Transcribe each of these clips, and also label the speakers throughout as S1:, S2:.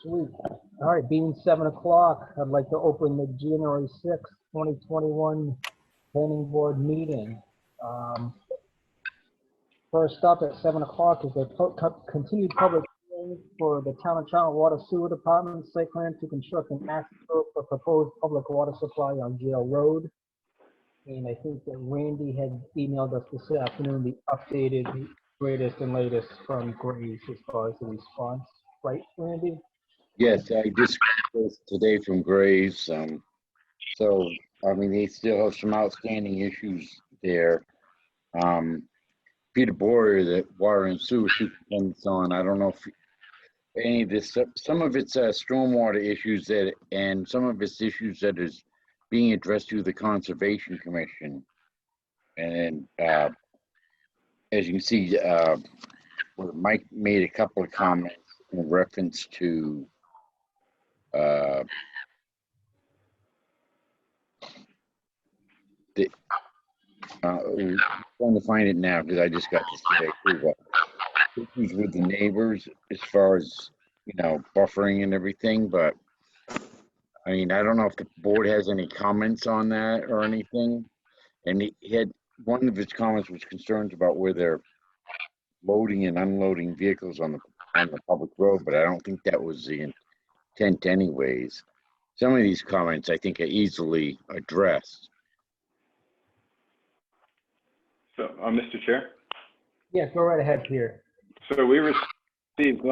S1: Sweet. All right, being 7 o'clock, I'd like to open the January 6th, 2021 planning board meeting. First up at 7 o'clock is the continued public hearing for the Town of Charlotte Water Sewer Department site plan to construct an access road for proposed public water supply on Jail Road. And I think that Randy had emailed us this afternoon the updated, greatest and latest from Graves as far as the response. Right, Randy?
S2: Yes, I just got this today from Graves. So, I mean, they still have some outstanding issues there. Peter Boyer, the water and sewer superintendent's on. I don't know if any of this, some of it's stormwater issues that, and some of it's issues that is being addressed through the Conservation Commission. And as you can see, Mike made a couple of comments in reference to I'm trying to find it now because I just got this today too. Issues with the neighbors as far as, you know, buffering and everything, but I mean, I don't know if the board has any comments on that or anything. And he had, one of his comments was concerns about where they're loading and unloading vehicles on the public road, but I don't think that was the intent anyways. Some of these comments I think are easily addressed.
S3: So, Mr. Chair?
S1: Yeah, go right ahead, Peter.
S3: So we received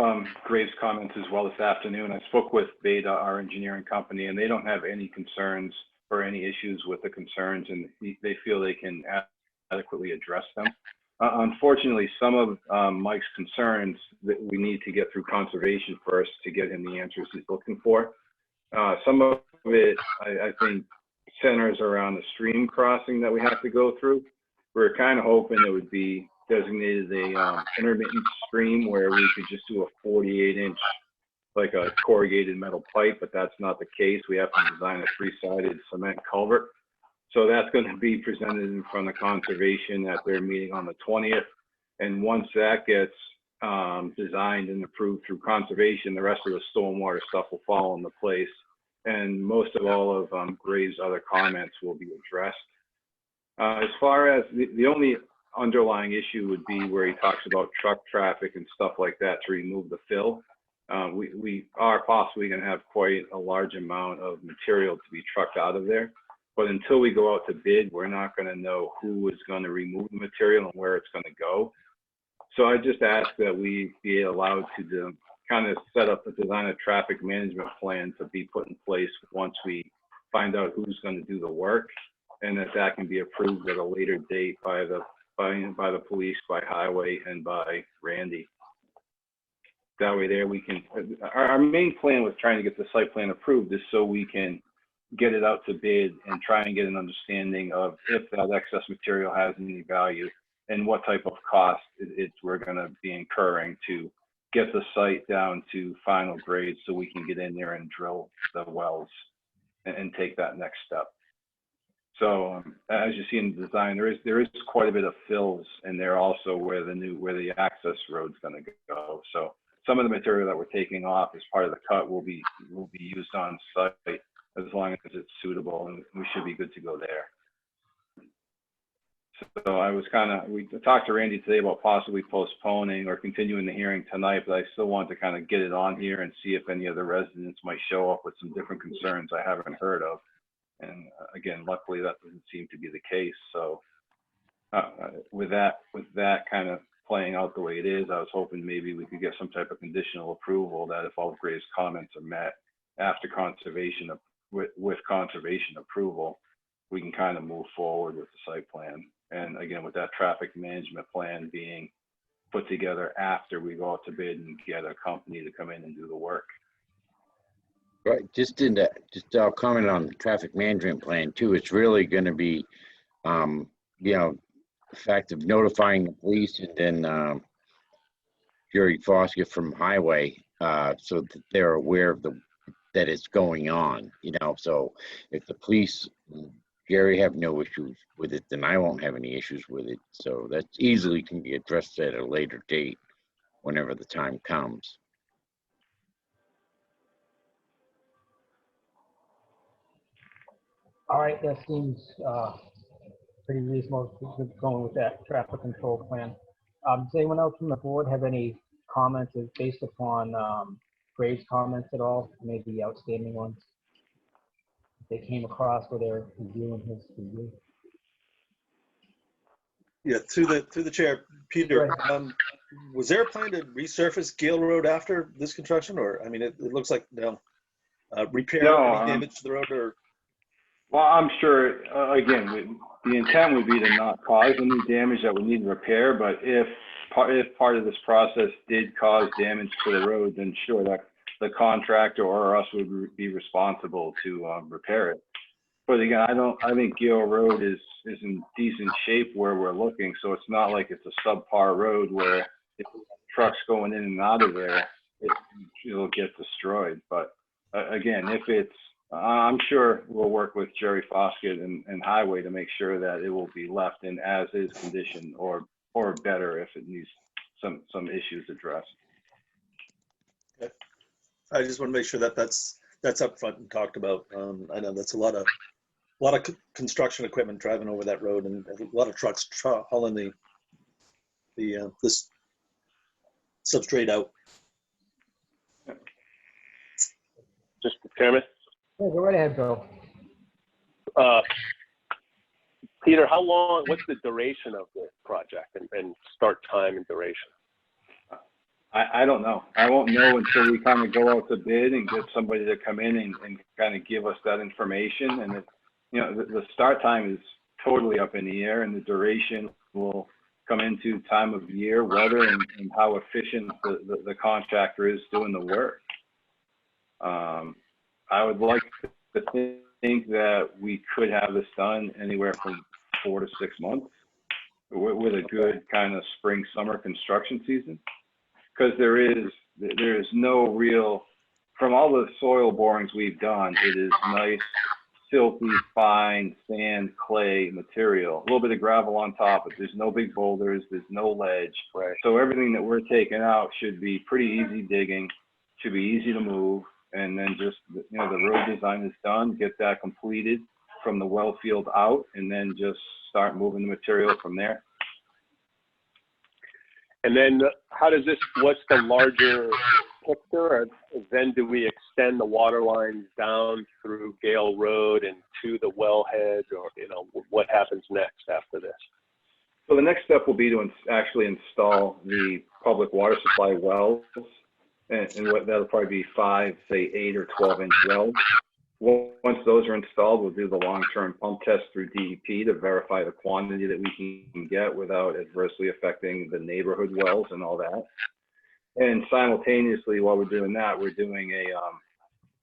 S3: Graves' comments as well this afternoon. I spoke with Beta, our engineering company, and they don't have any concerns or any issues with the concerns, and they feel they can adequately address them. Unfortunately, some of Mike's concerns that we need to get through conservation first to get him the answers he's looking for. Some of it, I think, centers around the stream crossing that we have to go through. We're kind of hoping it would be designated a intermittent stream where we could just do a 48-inch, like a corrugated metal pipe, but that's not the case. We have to design a 3-sided cement culvert. So that's going to be presented in front of conservation at their meeting on the 20th. And once that gets designed and approved through conservation, the rest of the stormwater stuff will fall into place. And most of all of Graves' other comments will be addressed. As far as the only underlying issue would be where he talks about truck traffic and stuff like that to remove the fill. We are possibly going to have quite a large amount of material to be trucked out of there. But until we go out to bid, we're not going to know who is going to remove the material and where it's going to go. So I just ask that we be allowed to kind of set up a design a traffic management plan to be put in place once we find out who's going to do the work, and that can be approved at a later date by the police, by highway, and by Randy. That way there we can, our main plan with trying to get the site plan approved is so we can get it out to bid and try and get an understanding of if that excess material has any value and what type of cost we're going to be incurring to get the site down to final grade so we can get in there and drill the wells and take that next step. So as you see in the design, there is quite a bit of fills in there also where the access road's going to go. So some of the material that we're taking off as part of the cut will be used on site as long as it's suitable, and we should be good to go there. So we talked to Randy today about possibly postponing or continuing the hearing tonight, but I still want to kind of get it on here and see if any other residents might show up with some different concerns I haven't heard of. And again, luckily that doesn't seem to be the case. So with that kind of playing out the way it is, I was hoping maybe we could get some type of conditional approval that if all of Graves' comments are met after conservation, with conservation approval, we can kind of move forward with the site plan. And again, with that traffic management plan being put together after we go out to bid and get a company to come in and do the work.
S2: Right, I'll comment on the traffic management plan too. It's really going to be, you know, the fact of notifying the police and then Jerry Foskett from Highway, so that they're aware of that it's going on. You know, so if the police, Jerry, have no issues with it, then I won't have any issues with it. So that easily can be addressed at a later date, whenever the time comes.
S1: All right, that seems pretty reasonable going with that traffic control plan. Does anyone else from the board have any comments based upon Graves' comments at all? Maybe outstanding ones they came across with their review and his review?
S4: Yeah, through the chair, Peter,
S1: Right.
S4: was there a plan to resurface Gale Road after this construction, or, I mean, it looks like, no, repair
S3: No,
S4: any damage to the road, or?
S3: well, I'm sure, again, the intent would be to not cause any damage that would need repair, but if part of this process did cause damage to the road, then sure, that the contractor or us would be responsible to repair it. But again, I think Gale Road is in decent shape where we're looking, so it's not like it's a subpar road where if trucks going in and out of there, it'll get destroyed. But again, if it's, I'm sure we'll work with Jerry Foskett and Highway to make sure that it will be left in as is condition or better if it needs some issues addressed.
S4: Okay. I just want to make sure that that's up front and talked about. I know that's a lot of construction equipment driving over that road, and a lot of trucks hauling this substrate out.
S5: Mr. Chairman,
S1: Yeah, go right ahead, Bill.
S5: Peter, what's the duration of the project and start time and duration?
S3: I don't know. I won't know until we kind of go out to bid and get somebody to come in and kind of give us that information. And the start time is totally up in the air, and the duration will come into time of year, weather, and how efficient the contractor is doing the work. I would like to think that we could have this done anywhere from 4 to 6 months with a good kind of spring, summer construction season. Because there is no real, from all the soil borings we've done, it is nice, silty, fine sand, clay material. A little bit of gravel on top, but there's no big boulders, there's no ledge.
S5: Right.
S3: So everything that we're taking out should be pretty easy digging, should be easy to move, and then just, the road design is done, get that completed from the well field out, and then just start moving the material from there.
S5: And then what's the larger picture? Then do we extend the water lines down through Gale Road and to the wellhead, or, what happens next after this?
S3: So the next step will be to actually install the public water supply wells, and that'll probably be 5, say 8 or 12-inch wells. Once those are installed, we'll do the long-term pump test through DEP to verify the quantity that we can get without adversely affecting the neighborhood wells and all that. And simultaneously, while we're doing that, we're doing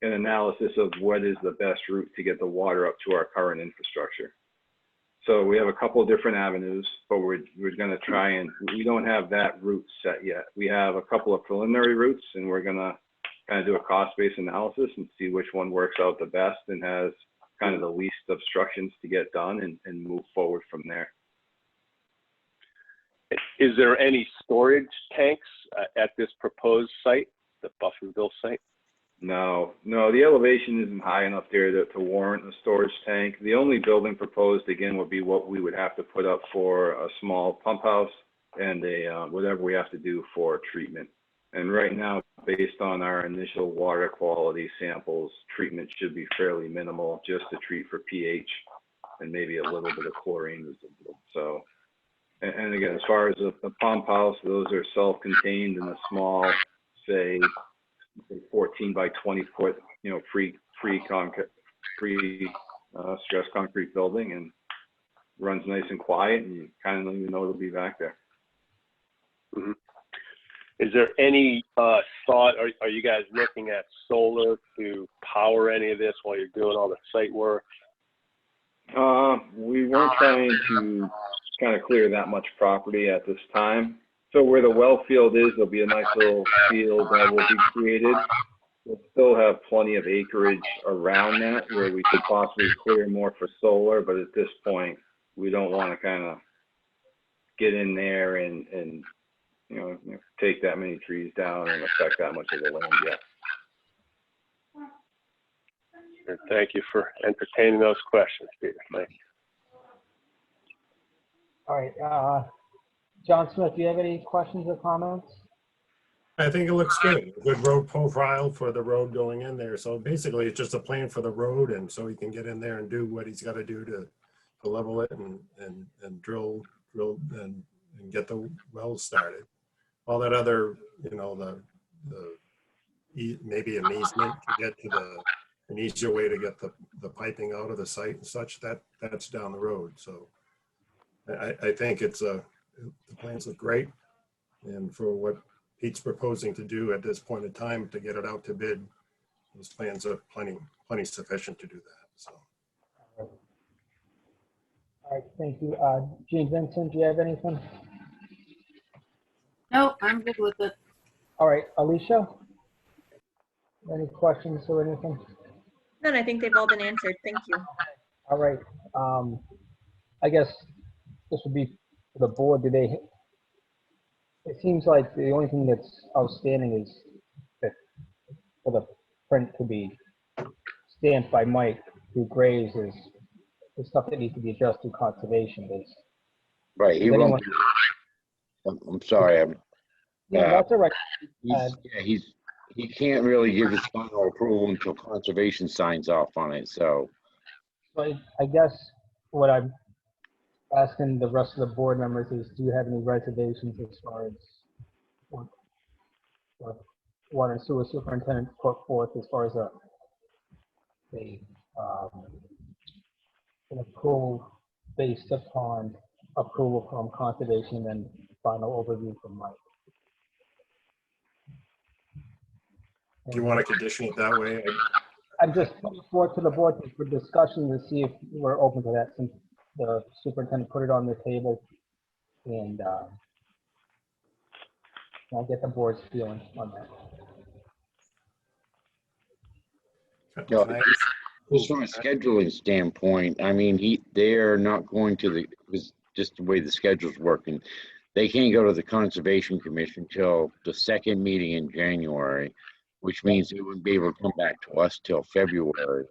S3: an analysis of what is the best route to get the water up to our current infrastructure. So we have a couple of different avenues, but we're going to try we don't have that route set yet. We have a couple of preliminary routes, and we're going to kind of do a cost-based analysis and see which one works out the best and has kind of the least obstructions to get done and move forward from there.
S5: Is there any storage tanks at this proposed site, the Buffinville site?
S3: No, the elevation isn't high enough there to warrant a storage tank. The only building proposed, again, would be what we would have to put up for a small pump house and whatever we have to do for treatment. And right now, based on our initial water quality samples, treatment should be fairly minimal, just to treat for pH and maybe a little bit of chlorine residual. So, and again, as far as the pump house, those are self-contained in a small, say 14 by 20 foot, stress concrete building, and runs nice and quiet, and you kind of don't even know it'll be back there.
S5: Mm-hmm. Is there any thought, are you guys looking at solar to power any of this while you're doing all the site work?
S3: We weren't trying to kind of clear that much property at this time. So where the well field is, there'll be a nice little field that will be created. We'll still have plenty of acreage around that where we could possibly clear more for solar, but at this point, we don't want to kind of get in there and take that many trees down and affect that much of the land yet.
S5: Thank you for entertaining those questions, Peter. Thank you.
S1: All right, John Smith, do you have any questions or comments?
S6: I think it looks good. Good road profile for the road going in there. So basically, it's just a plan for the road, and so he can get in there and do what he's got to do to level it and drill and get the wells started. All that other, you know, maybe an easement to get to an easier way to get the piping out of the site and such, that's down the road. So I think the plans look great, and for what Pete's proposing to do at this point in time to get it out to bid, those plans are plenty sufficient to do that. So.
S1: All right, thank you. Gene Vincent, do you have anything?
S7: No, I'm good with it.
S1: All right, Alicia? Any questions or anything?
S8: None, I think they've all been answered. Thank you.
S1: All right, I guess this would be for the board. It seems like the only thing that's outstanding is that for the print to be stamped by Mike through Graves is the stuff that needs to be adjusted to conservation is.
S2: Right, he
S1: Does anyone-
S2: won't, I'm sorry,
S1: Yeah, that's all right.
S2: he can't really give his final approval until conservation signs off on it, so.
S1: But I guess what I'm asking the rest of the board members is, do you have any reservations as far as what water and sewer superintendent put forth as far as an approval based upon approval from conservation and final overview from Mike?
S6: Do you want to condition it that way?
S1: I'm just putting forth to the board for discussion to see if we're open to that, since the superintendent put it on the table, and I'll get the board's feeling on that.
S2: No, just from a scheduling standpoint, I mean, they're not going to just the way the schedule's working. They can't go to the Conservation Commission till the second meeting in January, which means they wouldn't be able to come back to us till February.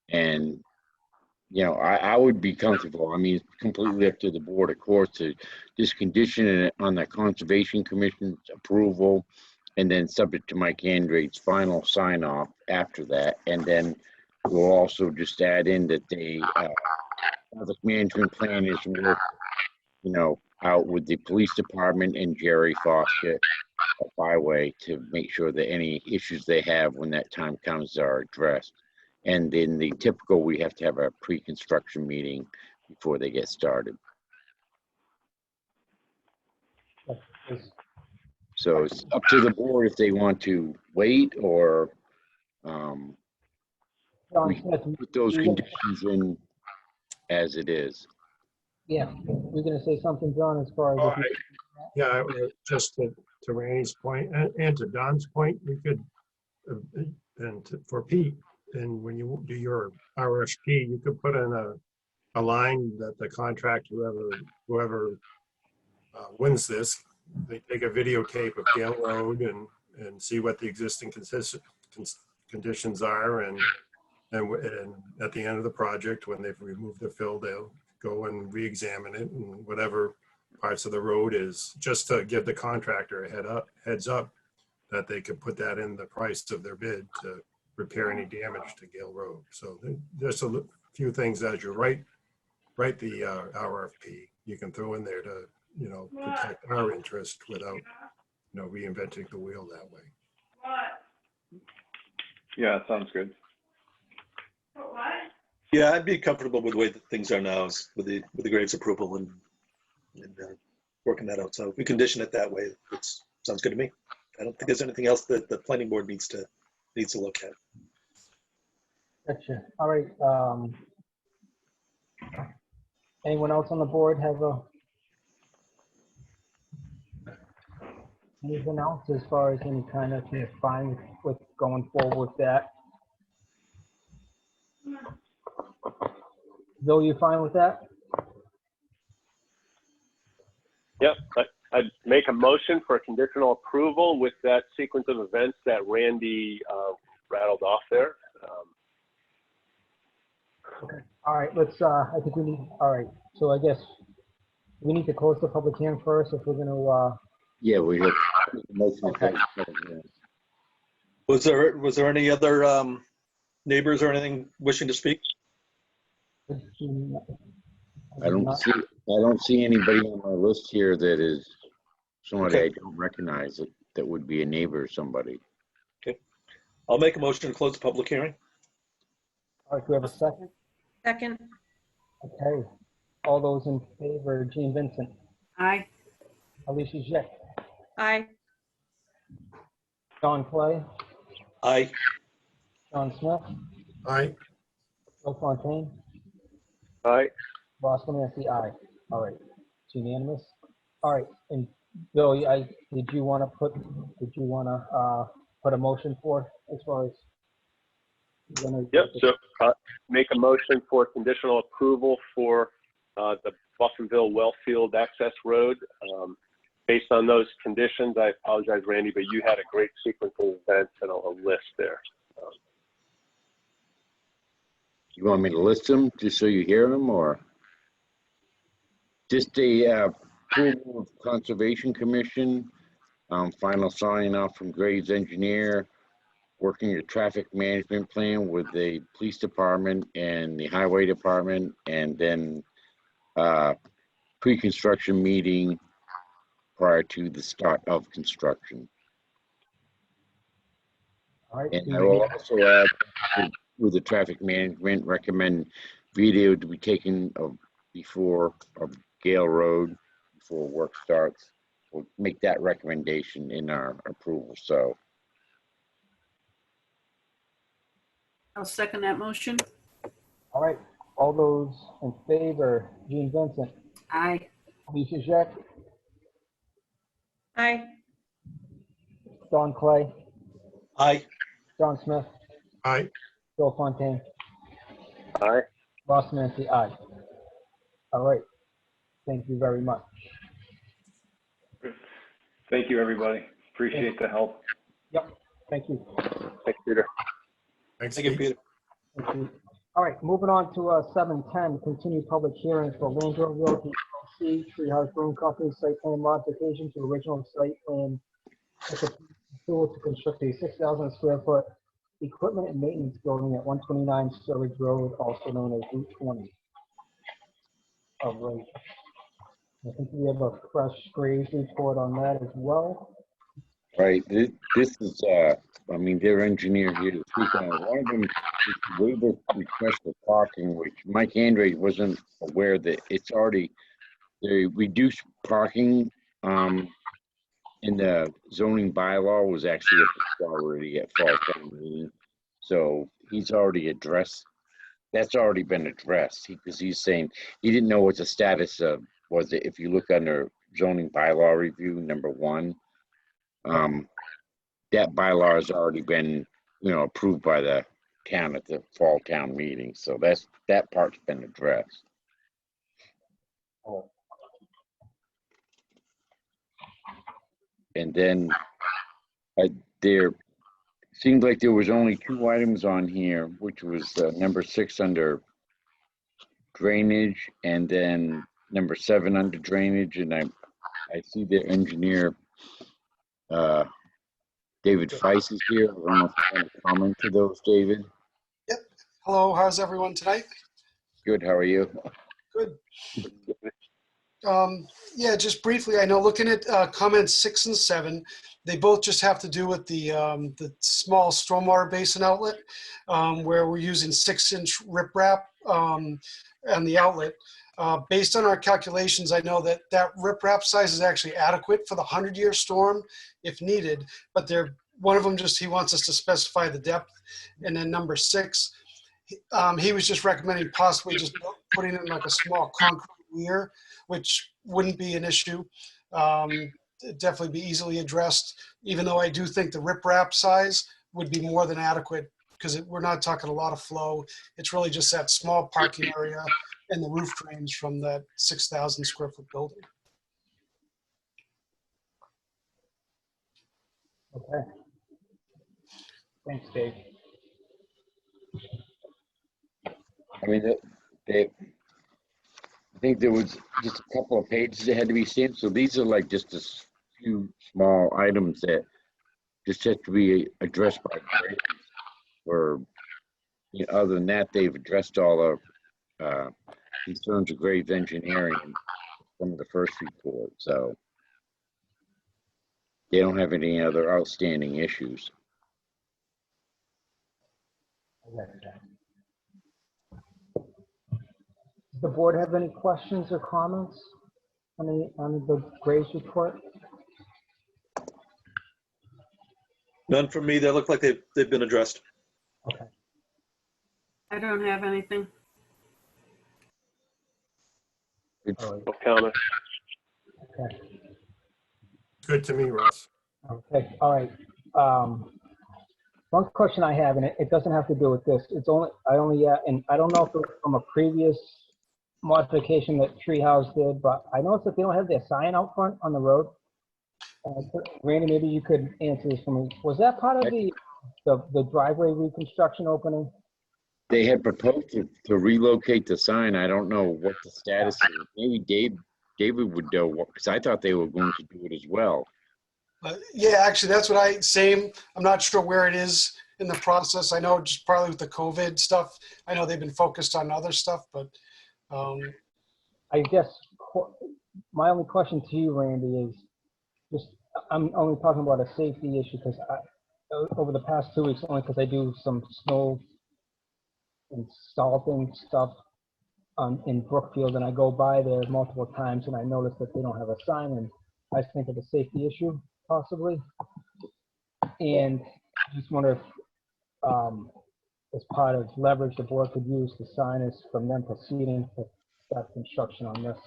S2: And, you know, I would be comfortable. I mean, it's completely up to the board, of course, to just condition it on the Conservation Commission's approval, and then subject to Mike Andrade's final sign off after that. And then we'll also just add in that the management plan is work, you know, out with the police department and Jerry Foster at Byway to make sure that any issues they have when that time comes are addressed. And in the typical, we have to have a pre-construction meeting before they get started. So it's up to the board if they want to wait or
S1: John
S2: we
S1: Smith,
S2: put those conditions in as it is.
S1: yeah, you're gonna say something, John, as far as if
S6: Yeah, just to Randy's point and to Don's point, we could, for Pete, and when you do your RFP, you could put in a line that the contract, whoever wins this, they take a videotape of Gale Road and see what the existing conditions are, and at the end of the project, when they've removed the fill, they'll go and re-examine it, and whatever parts of the road is, just to give the contractor a heads up that they could put that in the price of their bid to repair any damage to Gale Road. So there's a few things as you write the RFP, you can throw in there to, you know, protect our interest without, you know, reinventing the wheel that way.
S3: Yeah, that sounds good.
S4: Yeah, I'd be comfortable with the way that things are now with the Graves approval and working that out. So if we condition it that way, it sounds good to me. I don't think there's anything else that the planning board needs to look at.
S1: Gotcha. All right. Anyone else on the board have anything else as far as any kind of fine with going forward with that? Bill, you fine with that?
S5: Yep, I'd make a motion for a conditional approval with that sequence of events that Randy rattled off there.
S1: All right, let's, I think we need, all right, so I guess we need to close the public hearing first if we're gonna,
S2: Yeah, we have motion to
S1: Okay.
S2: close the public hearing.
S4: Was there any other neighbors or anything wishing to speak?
S2: I don't see anybody on my list here that is somebody
S4: Okay.
S2: I don't recognize that would be a neighbor or somebody.
S4: I'll make a motion to close the public hearing.
S1: All right, do we have a second?
S8: Second.
S1: Okay, all those in favor, Gene Vincent,
S7: Aye.
S1: Alicia Jeck,
S8: Aye.
S1: John Clay,
S4: Aye.
S1: John Smith,
S6: Aye.
S1: Bill Fontaine,
S5: Aye.
S1: Ross Lemansky, aye. All right, it's unanimous. All right, and Bill, did you want to put a motion for as far as?
S5: Yep, so make a motion for conditional approval for the Bufferville Wellfield Access Road. Based on those conditions, I apologize, Randy, but you had a great sequence of events and a list there.
S2: You want me to list them just so you hear them, or? Just the approval of Conservation Commission, final sign off from Graves Engineer, working a traffic management plan with the police department and the highway department, and then pre-construction meeting prior to the start of construction.
S1: All right.
S2: And I will also add, with the traffic management, recommend video to be taken before of Gale Road before work starts. We'll make that recommendation in our approval. So
S7: I'll second that motion.
S1: All right, all those in favor, Gene Vincent,
S7: Aye.
S1: Alicia Jeck,
S8: Aye.
S1: Don Clay,
S4: Aye.
S1: John Smith,
S6: Aye.
S1: Bill Fontaine,
S5: Aye.
S1: Ross Lemansky, aye. All right, thank you very much.
S3: Thank you, everybody. Appreciate the help.
S1: Yep, thank you.
S5: Thanks, Peter.
S6: Thanks,
S4: Thank you,
S6: Steve.
S4: Peter.
S1: Thank you. All right, moving on to 7:10, continued public hearing for Landro Realty LLC, Treehouse Broom Company site plan modification to original site plan approval to construct a 6,000 square foot equipment and maintenance building at 129 Sturbridge Road, also known as Route 20. All right. I think we have a fresh Graves report on that as well.
S2: right, this is I mean, their engineer here to speak on it. One of them is the waiver request for parking, which Mike Andre wasn't aware that it's already, the reduced parking in the zoning bylaw was actually already at fall town meeting. So he's already addressed, that's already been addressed, because he's saying he didn't know what the status of was. It if you look under zoning bylaw review #1, that bylaw has already been, approved by the town at the fall town meeting. So that part's been addressed.
S1: Oh,
S2: And then there seemed like there was only 2 items on here, which was #6 under drainage, and then #7 under drainage. And I see their engineer, David Feiss is here. I don't know if you want to comment to those, David.
S9: Hello, how's everyone tonight?
S2: Good, how are you?
S9: Good. Yeah, just briefly, I know looking at comments 6 and 7, they both just have to do with the small stormwater basin outlet, where we're using 6-inch riprap on the outlet. Based on our calculations, I know that riprap size is actually adequate for the 100-year storm if needed, but one of them just, he wants us to specify the depth. And then #6, he was just recommending possibly just putting in like a small concrete weir, which wouldn't be an issue. It'd definitely be easily addressed, even though I do think the riprap size would be more than adequate, because we're not talking a lot of flow. It's really just that small parking area and the roof drains from that 6,000 square foot building.
S1: okay. Thanks, Dave.
S2: I mean, I think there was just a couple of pages that had to be stamped, so these are like just a few small items that just have to be addressed by Graves. Or, other than that, they've addressed all the concerns of Graves Engineering in some of the first report, so they don't have any other outstanding issues.
S1: Does the board have any questions or comments on the Graves report?
S4: None from me. They look like they've been addressed.
S1: Okay.
S7: I don't have anything.
S1: All right.
S5: No comment.
S1: Okay.
S6: Good to me, Russ.
S1: Okay, all right. One question I have, and it doesn't have to do with this. It's only, and I don't know if it was from a previous modification that Treehouse did, but I noticed that they don't have their sign out front on the road. Randy, maybe you could answer this for me. Was that part of the driveway reconstruction opening?
S2: They had proposed to relocate the sign. I don't know what the status is. Maybe David would know, because I thought they were going to do it as well.
S9: Yeah, actually, that's what I'm not sure where it is in the process. I know just probably with the COVID stuff, I know they've been focused on other stuff, but
S1: I guess my only question to you, Randy, is just, I'm only talking about a safety issue because over the past 2 weeks, only because I do some snow and salting stuff in Brookfield, and I go by there multiple times, and I notice that they don't have a sign, and I just think it's a safety issue, possibly. And I just wonder if, as part of leverage the board could use the sign is from them proceeding to start construction on this.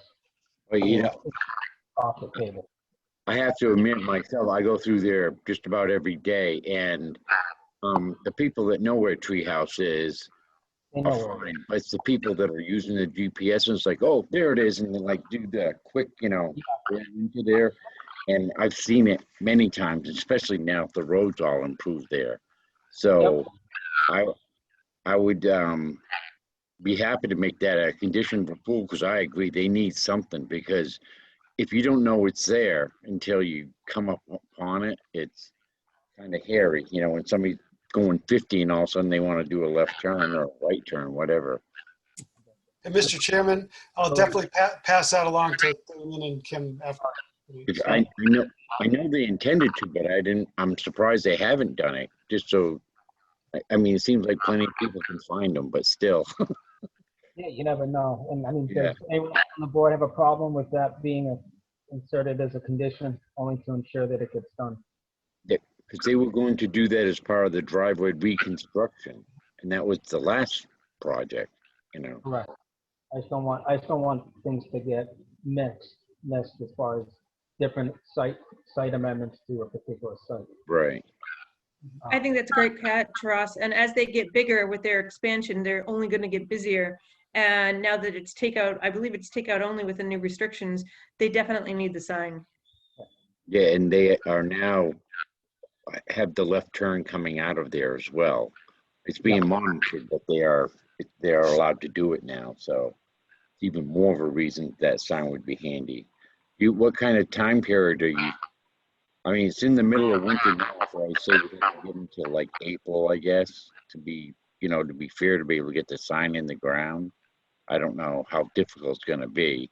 S2: But,
S1: Off the table.
S2: I have to admit myself, I go through there just about every day, and the people that know where Treehouse is
S1: They
S2: are
S1: know where it
S2: fine. But it's the people that are using the GPS, and it's like, oh, there it is, and they like do the quick, go into there. And I've seen it many times, especially now if the road's all improved there. So I would be happy to make that a condition of approval, because I agree they need something, because if you don't know it's there until you come up upon it, it's kind of hairy, when somebody's going 50 and all of a sudden they want to do a left turn or a right turn, whatever.
S9: and Mr. Chairman, I'll definitely pass that along to Damon and Kim after.
S2: I know they intended to, but I'm surprised they haven't done it, just so, I mean, it seems like plenty of people can find them, but still.
S1: Yeah, you never know. And I mean,
S2: Yeah.
S1: does anyone on the board have a problem with that being inserted as a condition, only to ensure that it gets done?
S2: Because they were going to do that as part of the driveway reconstruction, and that was the last project,
S1: Correct. I just don't want things to get mixed as far as different site amendments to a particular site.
S2: Right.
S8: I think that's a great catch, Ross. And as they get bigger with their expansion, they're only going to get busier. And now that it's takeout, I believe it's takeout only with the new restrictions, they definitely need the sign.
S2: Yeah, and they are now have the left turn coming out of there as well. It's being monitored, but they are allowed to do it now. So it's even more of a reason that sign would be handy. What kind of time period are you? I mean, it's in the middle of winter now, so I say we have to get into like April, I guess, to be fair, to be able to get the sign in the ground. I don't know how difficult it's going to be.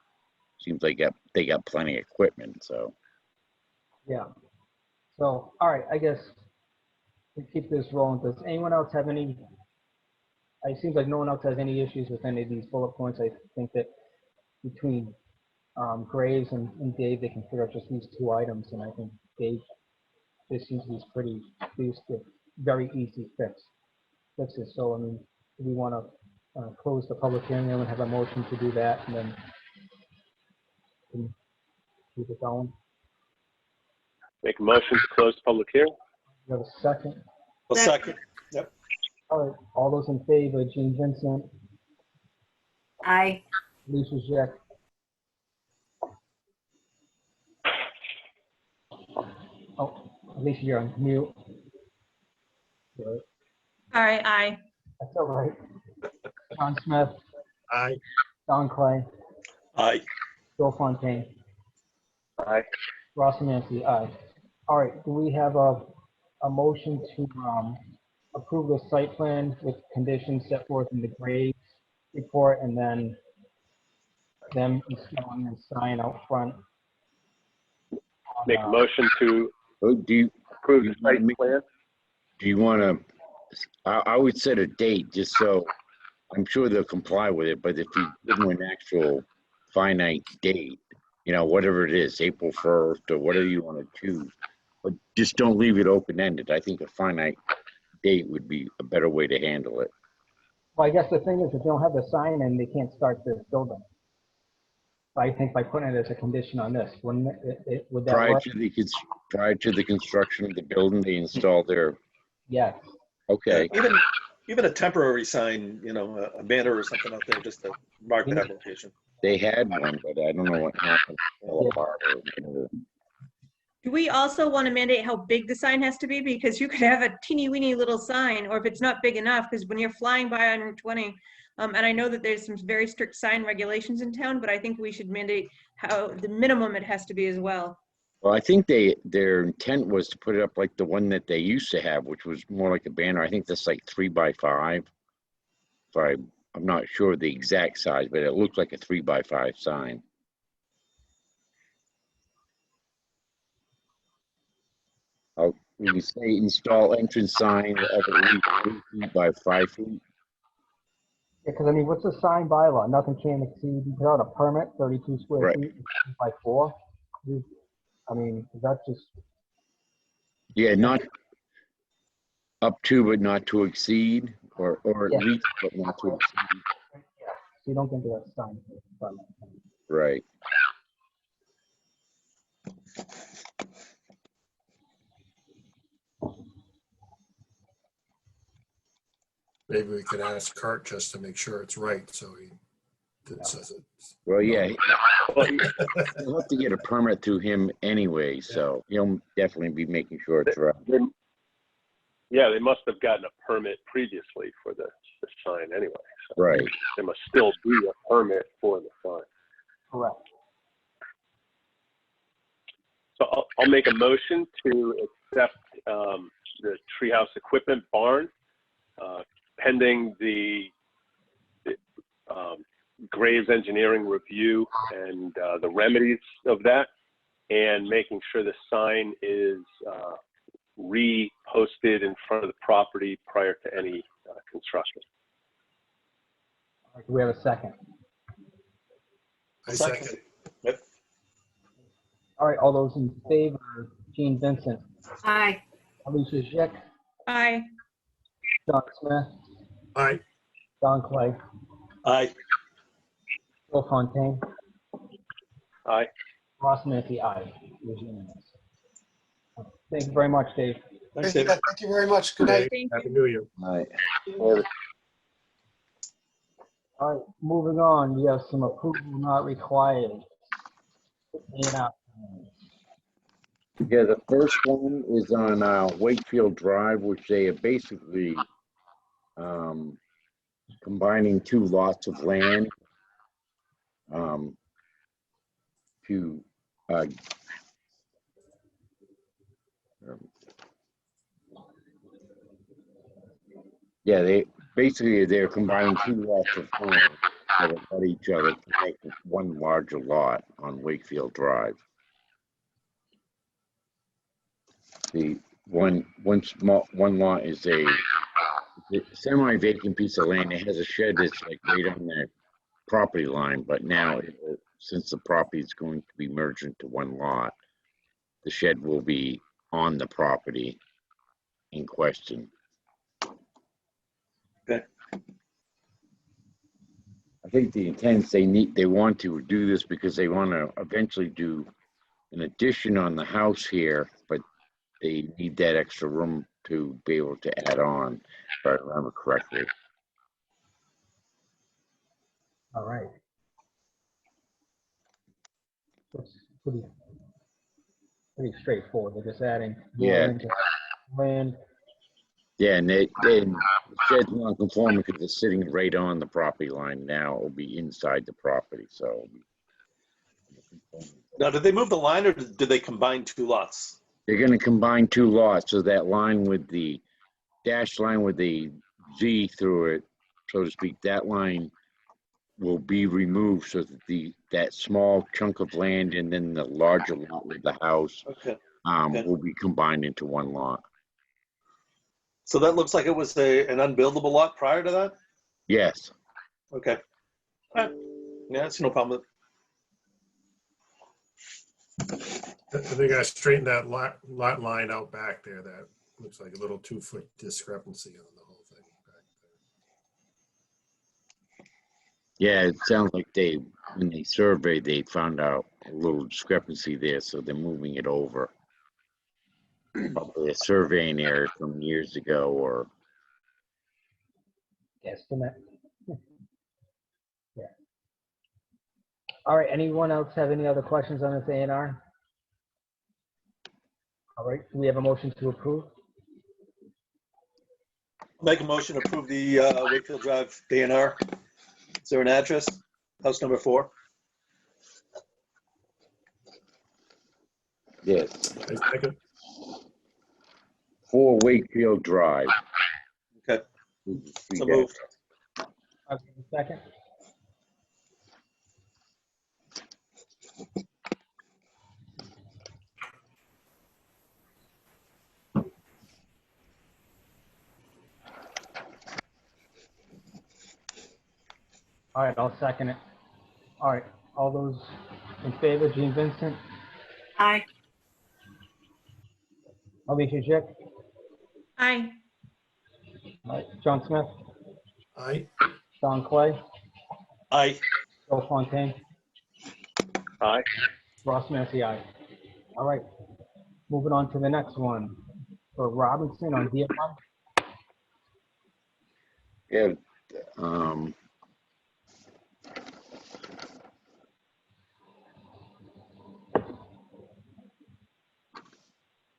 S2: Seems like they got plenty of equipment, so.
S1: Yeah. So, all right, I guess we keep this rolling. Does anyone else have any? It seems like no one else has any issues with any of these bullet points. I think that between Graves and Dave, they can figure out just these two items, and I think Dave, this seems to be very easy fixes. So, I mean, do we want to close the public hearing and have a motion to do that, and then keep it going?
S5: Make a motion to close the public hearing.
S1: You have a second?
S4: A second. Yep.
S1: All right, all those in favor, Gene Vincent,
S7: Aye.
S1: Lisa Jack. Oh, Lisa, you're on mute. Right.
S8: All right, aye.
S1: That's all right. John Smith,
S6: Aye.
S1: Don Clay,
S4: Aye.
S1: Bill Fontaine,
S5: Aye.
S1: Ross Mancy, aye. All right, do we have a motion to approve the site plan with conditions set forth in the grade report and then them installing a sign out front?
S5: Make a motion to
S2: Oh, do you
S5: approve the
S2: You wanna
S5: site
S2: make-
S5: plan.
S2: want to, I would set a date just so, I'm sure they'll comply with it, but if you give them an actual finite date, you know, whatever it is, April 1st or whatever you want to choose, but just don't leave it open-ended. I think a finite date would be a better way to handle it.
S1: Well, I guess the thing is, if they don't have the sign in, they can't start this building. I think by putting it as a condition on this, wouldn't would that
S2: Prior
S1: work?
S2: to the construction of the building, they install their,
S1: Yes.
S2: okay,
S4: Even a temporary sign, you know, a banner or something out there just to mark
S1: Yeah.
S4: that location.
S2: they had one, but I don't know what happened. Fell
S1: Yeah.
S2: apart or whatever.
S8: Do we also want to mandate how big the sign has to be? Because you could have a teeny weeny little sign, or if it's not big enough, because when you're flying by on Route 20, and I know that there's some very strict sign regulations in town, but I think we should mandate how the minimum it has to be as well.
S2: Well, I think their intent was to put it up like the one that they used to have, which was more like a banner. I think that's like 3x5. I'm not sure the exact size, but it looks like a 3x5 sign. We can say install entrance sign of at least 3 feet by 5 feet.
S1: Because I mean, what's the sign bylaw? Nothing can exceed, without a permit, 32 square
S2: Right.
S1: feet by 4. I mean, is that just,
S2: Yeah, not up to, but not to exceed, or at
S1: Yeah.
S2: least, but not to exceed.
S1: so you don't get into that sign.
S2: Right.
S6: Maybe we could ask Kurt just to make sure it's right, so he that says it.
S2: Well, yeah,
S5: Well,
S2: you'll have to get a permit through him anyway, so he'll definitely be making sure it's right.
S5: Yeah, they must have gotten a permit previously for the sign anyway. So
S2: Right.
S5: there must still be a permit for the sign.
S1: Correct.
S5: So I'll make a motion to accept the Treehouse Equipment Barn pending the Graves Engineering review and the remedies of that, and making sure the sign is reposted in front of the property prior to any construction.
S1: Do we have a second?
S6: I second.
S4: Yep.
S1: All right, all those in favor, Gene Vincent,
S7: Aye.
S1: Alicia Chick,
S8: Aye.
S1: John Smith,
S6: Aye.
S1: Don Clay,
S4: Aye.
S1: Bill Fontaine,
S5: Aye.
S1: Ross Mancy, aye. It was unanimous. Thank you very much, Dave.
S4: Thanks,
S9: Yeah,
S4: David.
S9: thank you very much. Good night.
S8: Thank
S6: Happy
S8: you.
S6: New Year.
S2: Right.
S1: All right, moving on, we have some approval not required. A&R.
S2: Yeah, the first one is on Wakefield Drive, which they are basically combining 2 lots of land to they're combining 2 lots of land that abut each other to make one larger lot on Wakefield Drive. The one lot is a semi-vacant piece of land. It has a shed that's like right on their property line, but now since the property is going to be merged into one lot, the shed will be on the property in question.
S4: Okay.
S2: I think the intent is they want to do this because they want to eventually do an addition on the house here, but they need that extra room to be able to add on, if I remember correctly.
S1: All right. It's pretty straightforward. They're just adding more
S2: Yeah.
S1: into land
S2: Yeah, and they said non-conforming because it's sitting right on the property line now. It'll be inside the property, so.
S4: Now, did they move the line or did they combine two lots?
S2: They're gonna combine two lots, so that line with the dash line with the Z through it, so to speak, that line will be removed so that that small chunk of land and then the larger lot with the house
S4: Okay.
S2: will be combined into one lot.
S4: So that looks like it was an unbuildable lot prior to that?
S2: Yes.
S4: Okay. All right. Yeah, that's no problem.
S6: They gotta straighten that lot line out back there. That looks like a little 2-foot discrepancy on the whole thing back there.
S2: Yeah, it sounds like when they surveyed, they found out a little discrepancy there, so they're moving it over. Probably a surveying error from years ago, or
S1: Guesstimate. Yeah. All right, anyone else have any other questions on this A&R? All right, do we have a motion to approve?
S4: Make a motion to approve the Wakefield Drive A&R. Is there an address? House number 4?
S2: yes,
S6: I second.
S2: 4 Wakefield Drive.
S4: Okay, so moved.
S1: Okay, second. All right, I'll second it. All right, all those in favor, Gene Vincent,
S7: Aye.
S1: Alicia Chick,
S8: Aye.
S1: all right, John Smith,
S6: Aye.
S1: Don Clay,
S4: Aye.
S1: Bill Fontaine,
S5: Aye.
S1: Ross Massey, aye. All right, moving on to the next one. For Robinson on DFI.
S2: Yeah,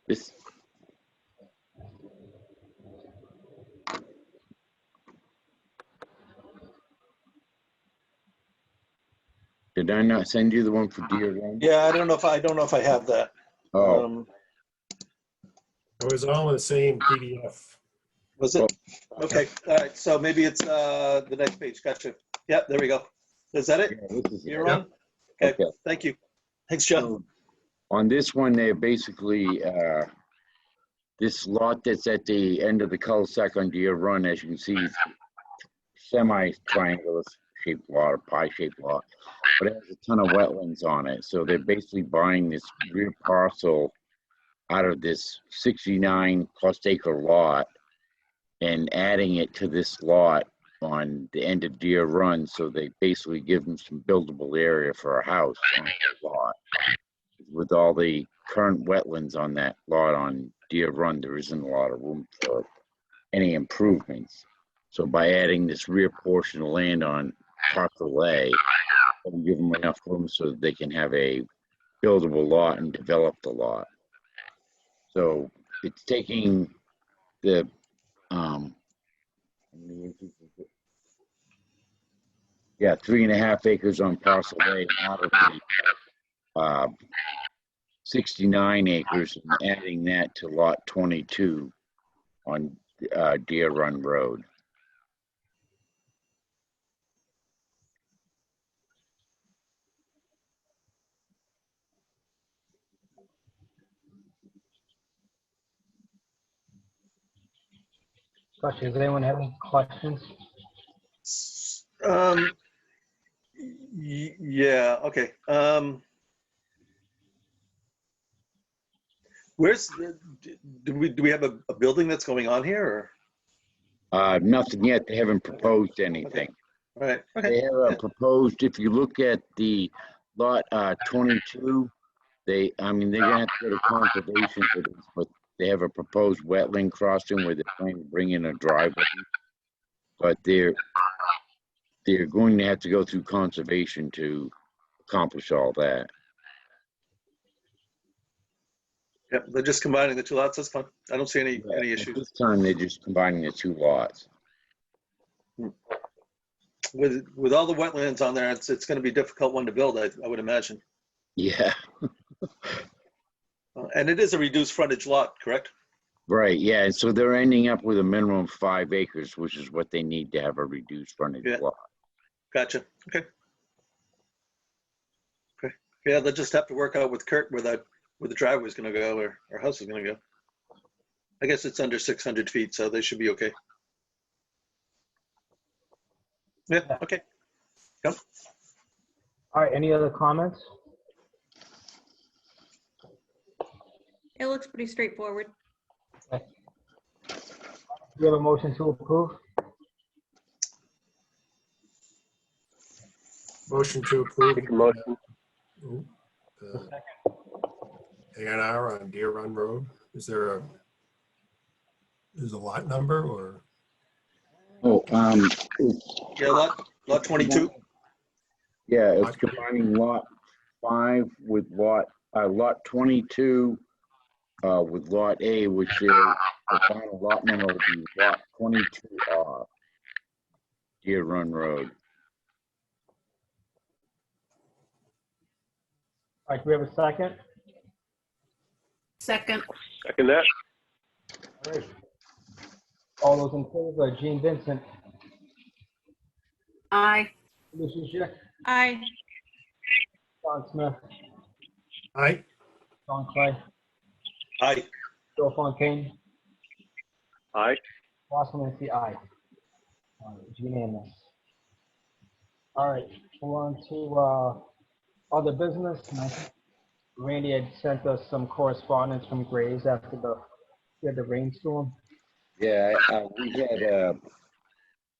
S2: this. Did I not send you the one for Deer Run?
S4: Yeah, I don't know if I have that.
S2: Oh,
S6: It was all in the same PDF.
S4: Was it? Okay, all right, so maybe it's the next page, gotcha. Yep, there we go. Is that it?
S2: yeah, this is it.
S4: You're on? Okay,
S2: Okay.
S4: thank you. Thanks, John.
S2: So, on this one, they're basically, this lot that's at the end of the cul-de-sac on Deer Run, as you can see, is semi-triangular shaped lot, or pie-shaped lot, but it has a ton of wetlands on it. So they're basically buying this rear parcel out of this 69 plus acre lot and adding it to this lot on the end of Deer Run. So they basically give them some buildable area for a house on that lot. With all the current wetlands on that lot on Deer Run, there isn't a lot of room for any improvements. So by adding this rear portion of land on parcel A, it'll give them enough room so that they can have a buildable lot and develop the lot. So it's taking the, yeah, 3.5 acres on parcel A out of the 69 acres and adding that to lot 22 on Deer Run Road.
S1: Questions? Does anyone have any questions?
S4: Yeah, okay. Where's, do we have a building that's going on here, or?
S2: Nothing yet. They haven't proposed anything.
S4: All right,
S2: They
S4: okay.
S2: have proposed, if you look at the lot 22, they're gonna have to go to conservation for this, but they have a proposed wetland crossing where they're trying to bring in a driveway. But they're going to have to go through conservation to accomplish all that.
S4: Yep, they're just combining the two lots. That's fine. I don't see any
S2: At
S4: issues.
S2: this time, they're just combining the two lots.
S4: With all the wetlands on there, it's going to be a difficult one to build, I would imagine.
S2: Yeah,
S4: And it is a reduced frontage lot, correct?
S2: right, yeah, and so they're ending up with a minimum of 5 acres, which is what they need to have a reduced frontage
S4: Yeah.
S2: lot.
S4: Gotcha. Okay. Okay. Yeah, they'll just have to work out with Kurt where the driveway's going to go or our house is going to go. I guess it's under 600 feet, so they should be okay. Yeah, okay.
S1: All right, any other comments?
S8: It looks pretty straightforward.
S1: Do you have a motion to approve?
S6: Motion to approve.
S5: Make a motion.
S6: A&R on Deer Run Road. Is a lot number or?
S2: Oh,
S4: Yeah, lot 22.
S2: yeah, it's combining lot 5 with lot 22 with lot A, which is the final lot number will be lot 22R, Deer Run Road.
S1: All right, do we have a second?
S7: Second.
S5: Second that.
S1: All right. All those in favor, Gene Vincent,
S7: Aye.
S1: Lucy Chick,
S8: Aye.
S1: Don Smith,
S6: Aye.
S1: Don Clay,
S4: Aye.
S1: Joe Fontaine,
S5: Aye.
S1: Ross Laninsky, aye. All right, it's unanimous. All right, we're on to other business. And I think Randy had sent us some correspondence from Graves after the rainstorm.
S2: Yeah, we had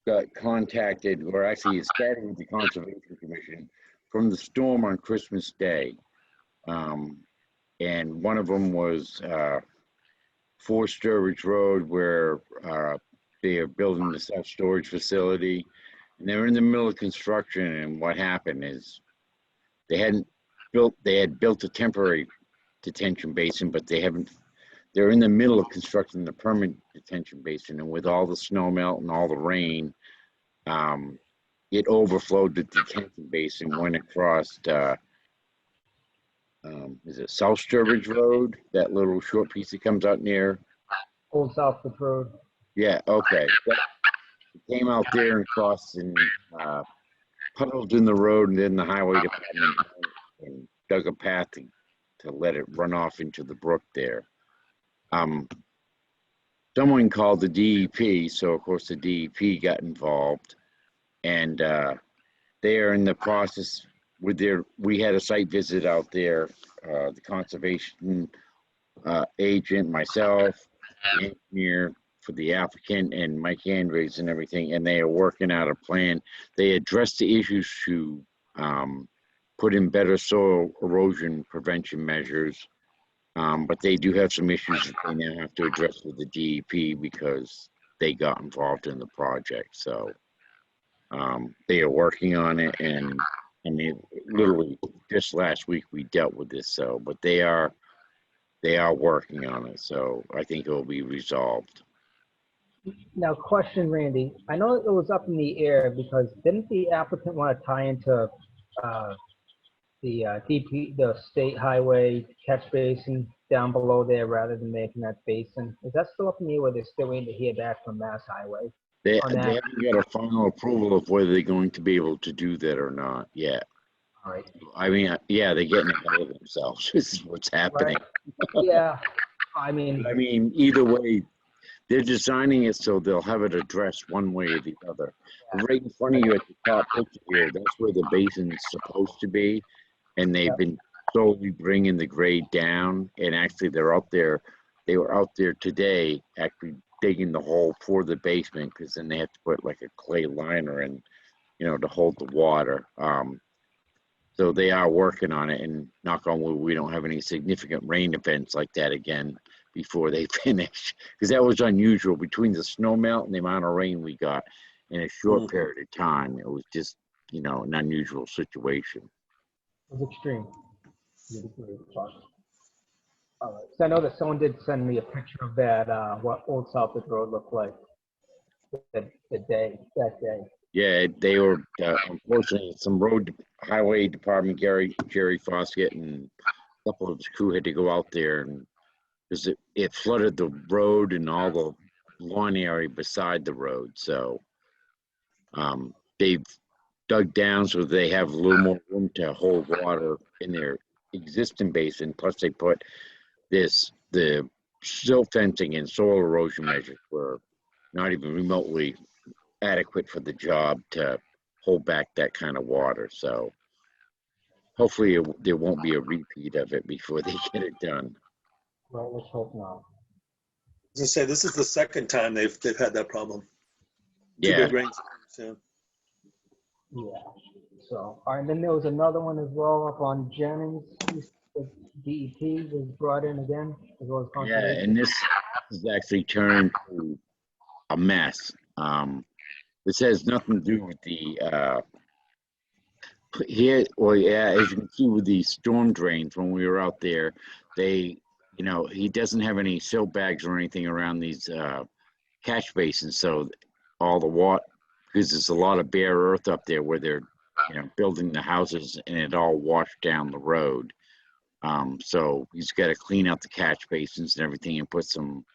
S2: got contacted, or actually it started with the Conservation Commission from the storm on Christmas Day. And one of them was 4 Sturbridge Road, where they are building the self-storage facility. And they're in the middle of construction, and what happened is they had built a temporary detention basin, but they're in the middle of constructing the permanent detention basin, and with all the snow melt and all the rain, it overflowed the detention basin, went across, is it South Sturbridge Road? That little short piece that comes out near?
S1: Old Southbridge Road.
S2: Yeah, okay. It came out there and crossed and puddled in the road, and then the highway department and dug a path to let it run off into the brook there. Someone called the DEP, so of course the DEP got involved, and they are in the process with we had a site visit out there, the conservation agent, myself, the engineer for the applicant, and Mike Andres and everything, and they are working out a plan. They addressed the issues to put in better soil erosion prevention measures. But they do have some issues that they now have to address with the DEP because they got involved in the project. So they are working on it, and I mean, literally just last week we dealt with this. So, but they are working on it. So I think it will be resolved.
S1: Now, question, Randy. I know it was up in the air because didn't the applicant want to tie into the DP, the state highway catch basin down below there rather than making that basin? Is that still up in the air, where they're still waiting to hear back from Mass Highway?
S2: They
S1: On that.
S2: haven't got a final approval of whether they're going to be able to do that or not yet.
S1: All right.
S2: I mean, yeah, they're getting ahead of themselves. This is what's happening.
S1: Yeah, I mean,
S2: Either way, they're designing it so they'll have it addressed one way or the other. Right in front of you at the top picture here, that's where the basin's supposed to be. And they've been slowly bringing the grade down. And actually they were out there today actually digging the hole for the basement, because then they have to put like a clay liner in, to hold the water. So they are working on it, and knock on wood, we don't have any significant rain events like that again before they finish, because that was unusual between the snow melt and the amount of rain we got in a short period of time. It was just, an unusual situation.
S1: it was extreme. So I know that someone did send me a picture of that, what Old Southwick Road looked like that day.
S2: Yeah, they were, unfortunately, some highway department, Jerry Foskett and a couple of his crew had to go out there and, because it flooded the road and all the lawn area beside the road, so they've dug down so they have a little more room to hold water in their existing basin, plus they put the silt fencing and soil erosion measures were not even remotely adequate for the job to hold back that kind of water. So hopefully there won't be a repeat of it before they get it done.
S1: Well, let's hope not.
S4: As I say, this is the second time they've had that problem. Two
S2: Yeah,
S4: big rains. Yeah.
S1: Yeah. So, all right, then there was another one as well up on Jennings. The DEP was brought in again, as well as
S2: yeah,
S1: conservation.
S2: and this has actually turned to a mess. This has nothing to do with the here, well, yeah, as you can see with the storm drains, when we were out there, he doesn't have any silt bags or anything around these catch basins, so all the water, because there's a lot of bare earth up there where they're building the houses, and it all washed down the road. So he's got to clean out the catch basins and everything and put some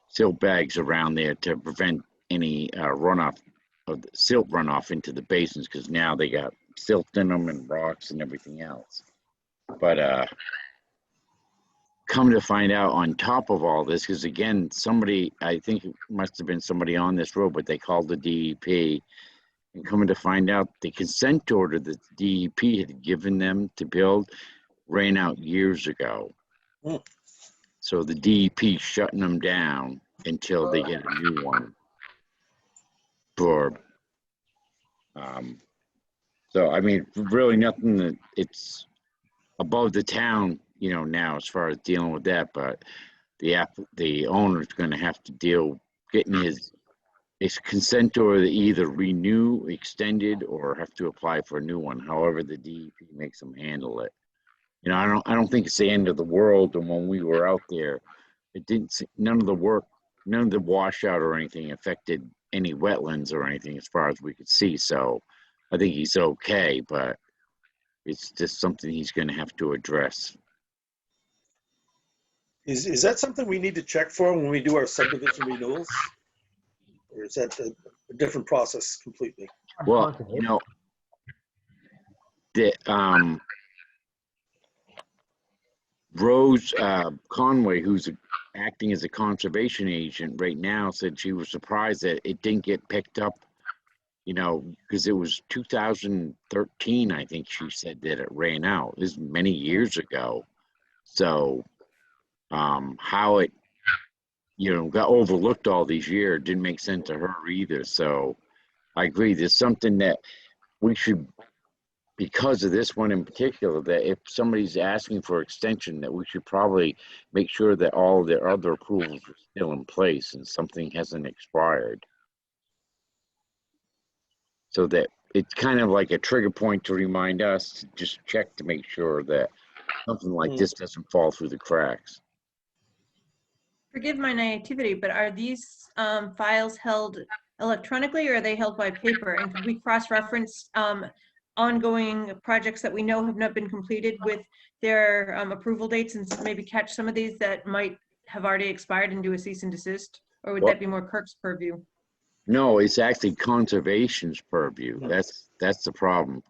S2: silt bags around there to prevent any runoff of the silt runoff into the basins, because now they got silt in them and rocks and everything else. But come to find out, on top of all this, because again, I think it must have been somebody on this road, but they called the DEP, and coming to find out, the consent order that the DEP had given them to build ran out years ago.
S4: Mm.
S2: So the DEP shutting them down until they get a new one. So I mean, really nothing that it's above the town, now as far as dealing with that, but the owner's going to have to deal getting his consent order to either renew, extended, or have to apply for a new one. However, the DEP makes them handle it. I don't think it's the end of the world. And when we were out there, none of the washout or anything affected any wetlands or anything as far as we could see. So I think he's okay, but it's just something he's going to have to address.
S4: Is that something we need to check for when we do our subdivision renewals? Or is that a different process completely?
S2: Well, Rose Conway, who's acting as a conservation agent right now, said she was surprised that it didn't get picked up, because it was 2013, I think she said, that it ran out. This is many years ago. So how it, got overlooked all these years didn't make sense to her either. So I agree. There's something that we should, because of this one in particular, that if somebody's asking for extension, that we should probably make sure that all of their other approvals are still in place and something hasn't expired. So that it's kind of like a trigger point to remind us to just check to make sure that something like this doesn't fall through the cracks.
S8: Forgive my naivety, but are these files held electronically, or are they held by paper? And could we cross-reference ongoing projects that we know have not been completed with their approval dates, and maybe catch some of these that might have already expired and do a cease and desist? Or would that be more Kirk's purview?
S2: No, it's actually conservation's purview. That's the problem.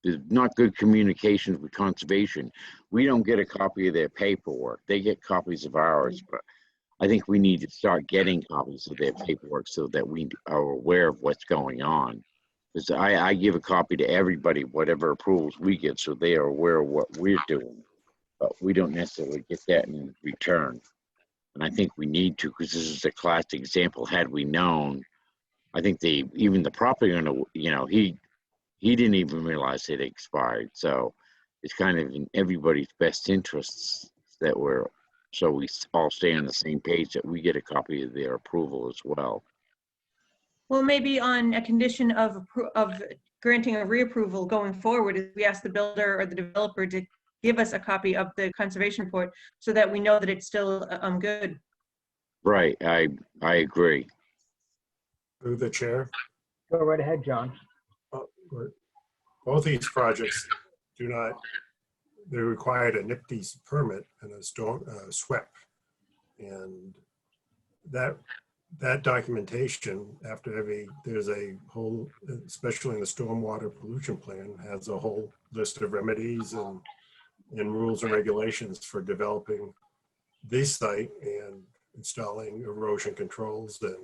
S2: There's not good communications with conservation. We don't get a copy of their paperwork. They get copies of ours, but I think we need to start getting copies of their paperwork so that we are aware of what's going on. Because I give a copy to everybody, whatever approvals we get, so they are aware of what we're doing. But we don't necessarily get that in return. And I think we need to, because this is a classic example. Had we known, I think even the property owner, he didn't even realize it expired. So it's kind of in everybody's best interests that we all stay on the same page, that we get a copy of their approval as well.
S8: Well, maybe on a condition of granting a reapproval going forward, if we ask the builder or the developer to give us a copy of the conservation report so that we know that it's still good.
S2: Right, I agree.
S6: Through the chair,
S1: Go right ahead, John.
S6: both these projects do not, they required a NIPDES permit and a storm SWEP. And that documentation after there's a whole, especially in the stormwater pollution plan, has a whole list of remedies and rules and regulations for developing this site and installing erosion controls and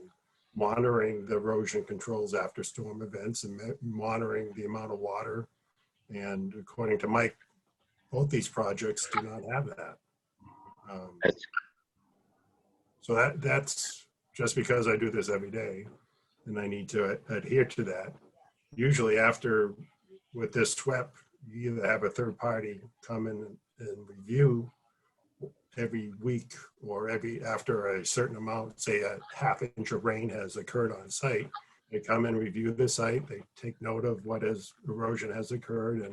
S6: monitoring the erosion controls after storm events and monitoring the amount of water. And according to Mike, both these projects do not have that.
S2: That's
S6: So that's just because I do this every day and I need to adhere to that. Usually after, with this SWEP, you either have a third party come in and review every week or after a certain amount, say a ½ inch of rain has occurred on site. They come and review the site, they take note of what erosion has occurred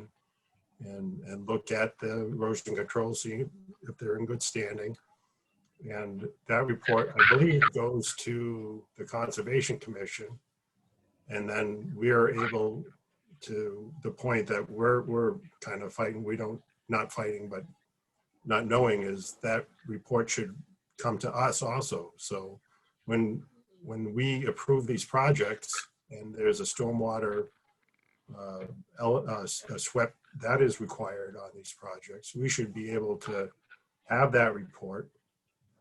S6: and look at the erosion controls, see if they're in good standing. And that report, I believe, goes to the Conservation Commission. And then we are able to the point that we're kind of fighting, not fighting, but not knowing is that report should come to us also. So when we approve these projects and there's a stormwater a SWEP that is required on these projects, we should be able to have that report,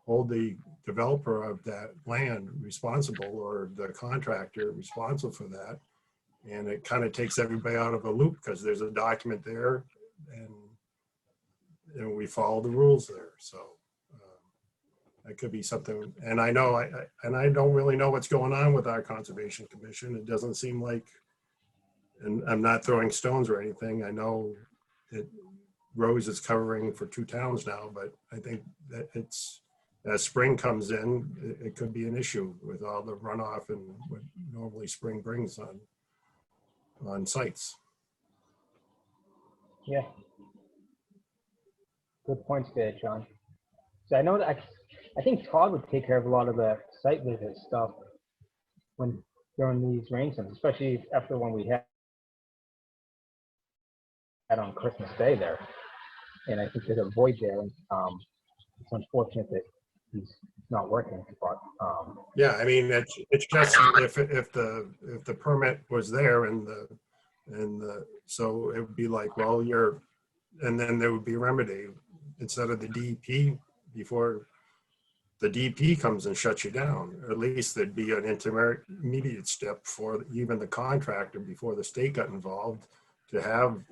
S6: hold the developer of that land responsible or the contractor responsible for that. And it kind of takes everybody out of a loop because there's a document there and we follow the rules there. So that could be something. And I know, I don't really know what's going on with our Conservation Commission. It doesn't seem like, and I'm not throwing stones or anything. I know that Rose is covering for 2 towns now, but I think that as spring comes in, it could be an issue with all the runoff and what normally spring brings on sites.
S1: Yeah. Good points there, John. So I know that I think Todd would take care of a lot of the site visit stuff during these rain seasons, especially after when we had on Christmas Day there. And I think there's a void there. And it's unfortunate that he's not working, but
S6: Yeah, I mean, it's just if the permit was there and so it would be like, well, and then there would be a remedy instead of the DEP before the DEP comes and shuts you down. Or at least there'd be an intermediate step for even the contractor before the state got involved to have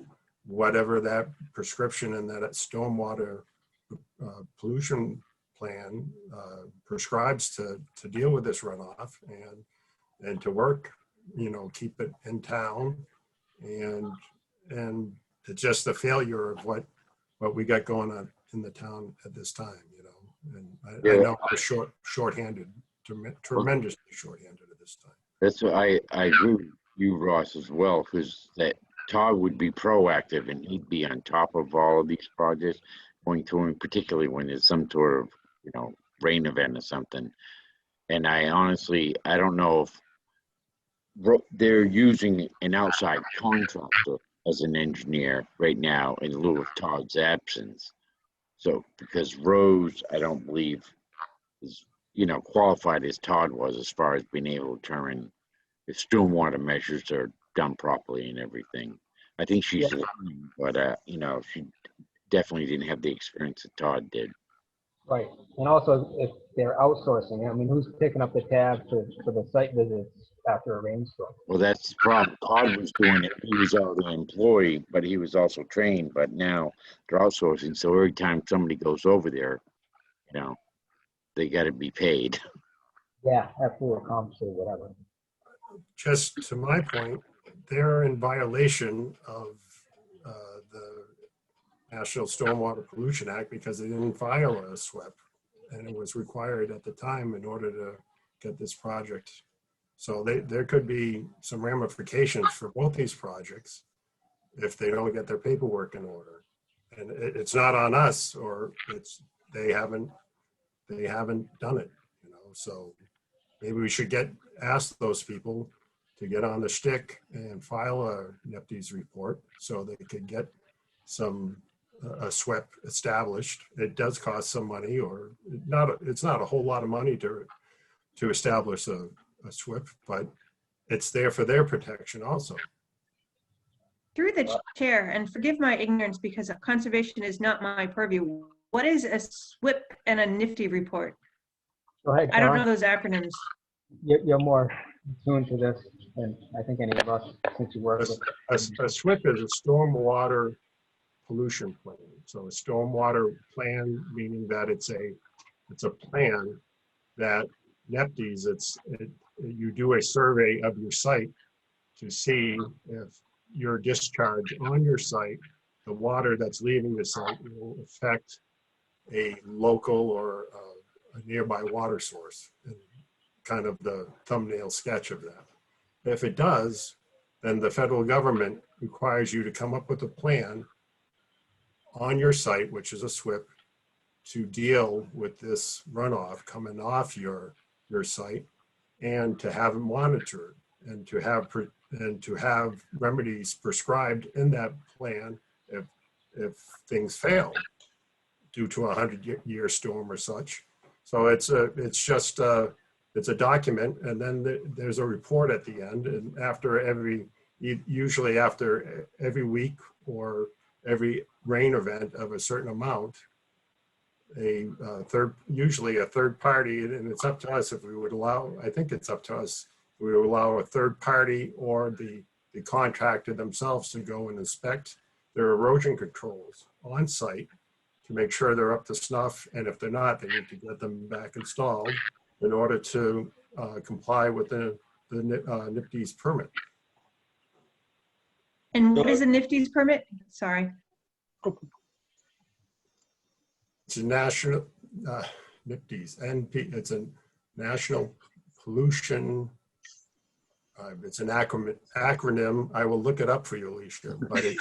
S6: whatever that prescription and that stormwater pollution plan prescribes to deal with this runoff and to work, keep it in town. And it's just the failure of what we got going on in the town at this time, and I know we're shorthanded, tremendously shorthanded at this time.
S2: That's what I agree with you, Ross, as well, because that Todd would be proactive and he'd be on top of all of these projects going through, and particularly when there's some sort of, rain event or something. And I don't know if they're using an outside contractor as an engineer right now in lieu of Todd's absence. So, because Rose, I don't believe is, qualified as Todd was as far as being able to determine if stormwater measures are done properly and everything. I think she's learning, but, she definitely didn't have the experience that Todd did.
S1: right. And also, if they're outsourcing, I mean, who's picking up the tab for the site visits after a rainstorm?
S2: Well, that's the problem. Todd was doing it. He was already an employee, but he was also trained. But now they're outsourcing. So every time somebody goes over there, they got to be paid.
S1: Yeah, absolutely, compensate, whatever.
S6: Just to my point, they're in violation of the National Stormwater Pollution Act because they didn't file a SWEP, and it was required at the time in order to get this project. So there could be some ramifications for both these projects if they don't get their paperwork in order. And it's not on us, or they haven't done it, you know, so maybe we should ask those people to get on the stick and file a NEPD's report so they could get a SWIP established. It does cost some money, or it's not a whole lot of money to establish a SWIP, but it's there for their protection also.
S8: Through the chair, and forgive my ignorance because conservation is not my purview. What is a SWIP and a NIFTY report?
S1: Go ahead,
S8: I don't know
S1: John.
S8: those acronyms.
S1: You're more tuned to this than I think any of us, since you work with.
S6: A SWIP is a stormwater pollution plan. So a stormwater plan, meaning that it's a plan that NEPD's, you do a survey of your site to see if your discharge on your site, the water that's leaving the site, will affect a local or a nearby water source, and kind of the thumbnail sketch of that. If it does, then the federal government requires you to come up with a plan on your site, which is a SWIP, to deal with this runoff coming off your site, and to have it monitored, and to have remedies prescribed in that plan if things fail due to a 100-year storm or such. So it's a document, and then there's a report at the end, and usually after every week or every rain event of a certain amount, usually a third party, and it's up to us if we would allow, I think it's up to us, we would allow a third party or the contractor themselves to go and inspect their erosion controls on site to make sure they're up to snuff. And if they're not, they need to get them back installed in order to comply with the NIPD's permit.
S8: And what is a NIFTY's permit? Sorry.
S6: It's a national, NIPD's, it's a national pollution, it's an acronym. I will look it up for you, Alicia, but it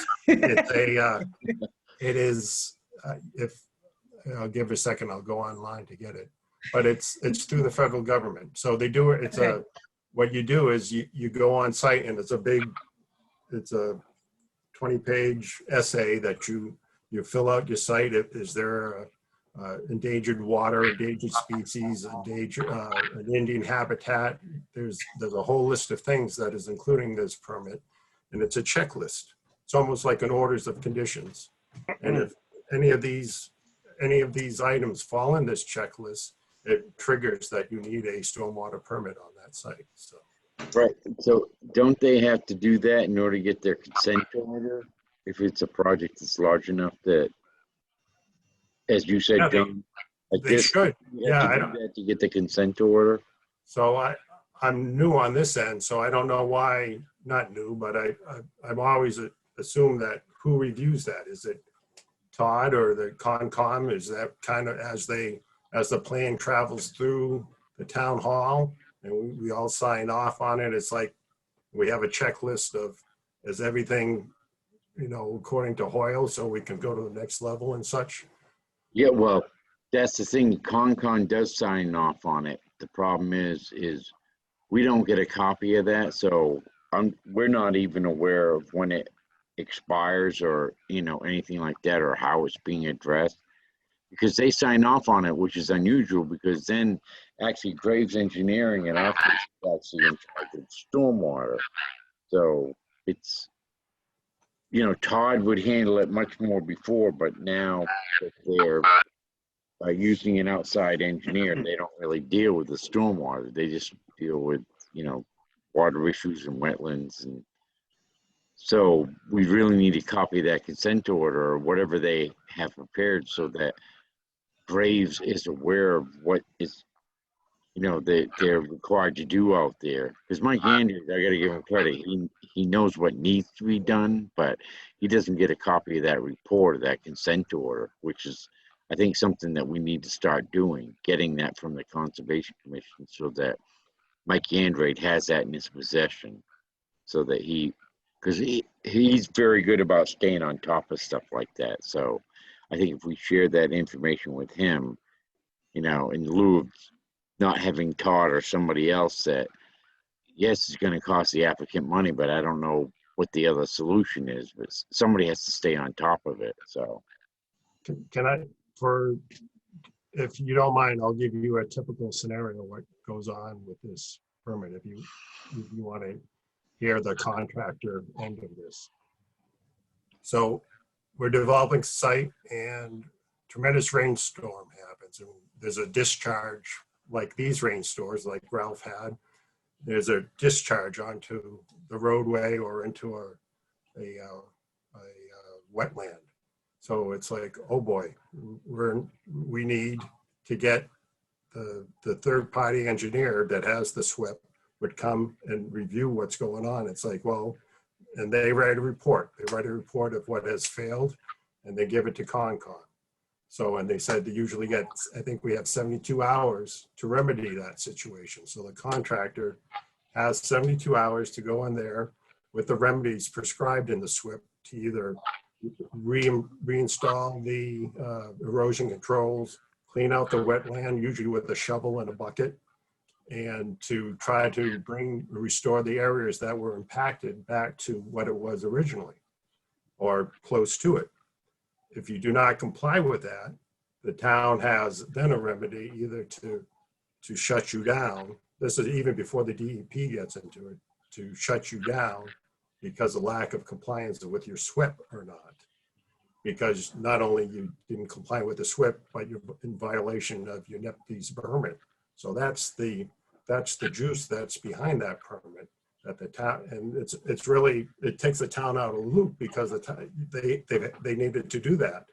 S6: is, if I'll give a second, I'll go online to get it, but it's through the federal government. So they do it, what you do is you go on site, and it's a 20-page essay that you fill out your site. Is there endangered water, endangered species, an Indian habitat? There's a whole list of things that is including this permit, and it's a checklist. It's almost like an orders of conditions. And if any of these items fall in this checklist, it triggers that you need a stormwater permit on that site. So.
S2: Right. So don't they have to do that in order to get their consent order? If it's a project that's large enough that, as you said,
S6: Yeah,
S2: John,
S6: they should. Yeah, I
S2: don't have to get the consent order.
S6: So I'm new on this end, so I don't know why, not new, but I've always assumed that who reviews that? Is it Todd or the Concom? Is that kind of as the plan travels through the town hall and we all sign off on it? It's like we have a checklist of, is everything, according to Hoyle, so we can go to the next level and such?
S2: Yeah, well, that's the thing. Concom does sign off on it. The problem is we don't get a copy of that, so we're not even aware of when it expires or anything like that, or how it's being addressed, because they sign off on it, which is unusual, because then actually Graves Engineering and our place is actually in charge of stormwater. So it's, Todd would handle it much more before, but now that they're using an outside engineer, they don't really deal with the stormwater. They just deal with, water issues and wetlands. And so we really need a copy of that consent order or whatever they have prepared, so that Graves is aware of what is, they're required to do out there. Because Mike Andrews, I got to give him credit. He knows what needs to be done, but he doesn't get a copy of that report, of that consent order, which is, I think, something that we need to start doing, getting that from the Conservation Commission, so that Mike Andrade has that in his possession, so that because he's very good about staying on top of stuff like that. So I think if we share that information with him, you know, in lieu of not having Todd or somebody else that, yes, it's going to cost the applicant money, but I don't know what the other solution is, but somebody has to stay on top of it. So,
S6: Can I, if you don't mind, I'll give you a typical scenario, what goes on with this permit, if you want to hear the contractor end of this. So we're developing site and tremendous rainstorm happens, and there's a discharge like these rainstorms like Ralph had. There's a discharge onto the roadway or into a wetland. So it's like, oh boy, we need to get the third-party engineer that has the SWIP would come and review what's going on. It's like, well, and they write a report. They write a report of what has failed, and they give it to Concom. So, and they said they usually get, I think we have 72 hours to remedy that situation. So the contractor has 72 hours to go in there with the remedies prescribed in the SWIP to either reinstall the erosion controls, clean out the wetland, usually with a shovel and a bucket, and to try to restore the areas that were impacted back to what it was originally or close to it. If you do not comply with that, the town has then a remedy either to shut you down. This is even before the DEP gets into it, to shut you down because of lack of compliance with your SWIP or not. Because not only you didn't comply with the SWIP, but you're in violation of your NEPD's permit. So that's the juice that's behind that permit that the town, and it's really, it takes the town out of the loop because they needed to do that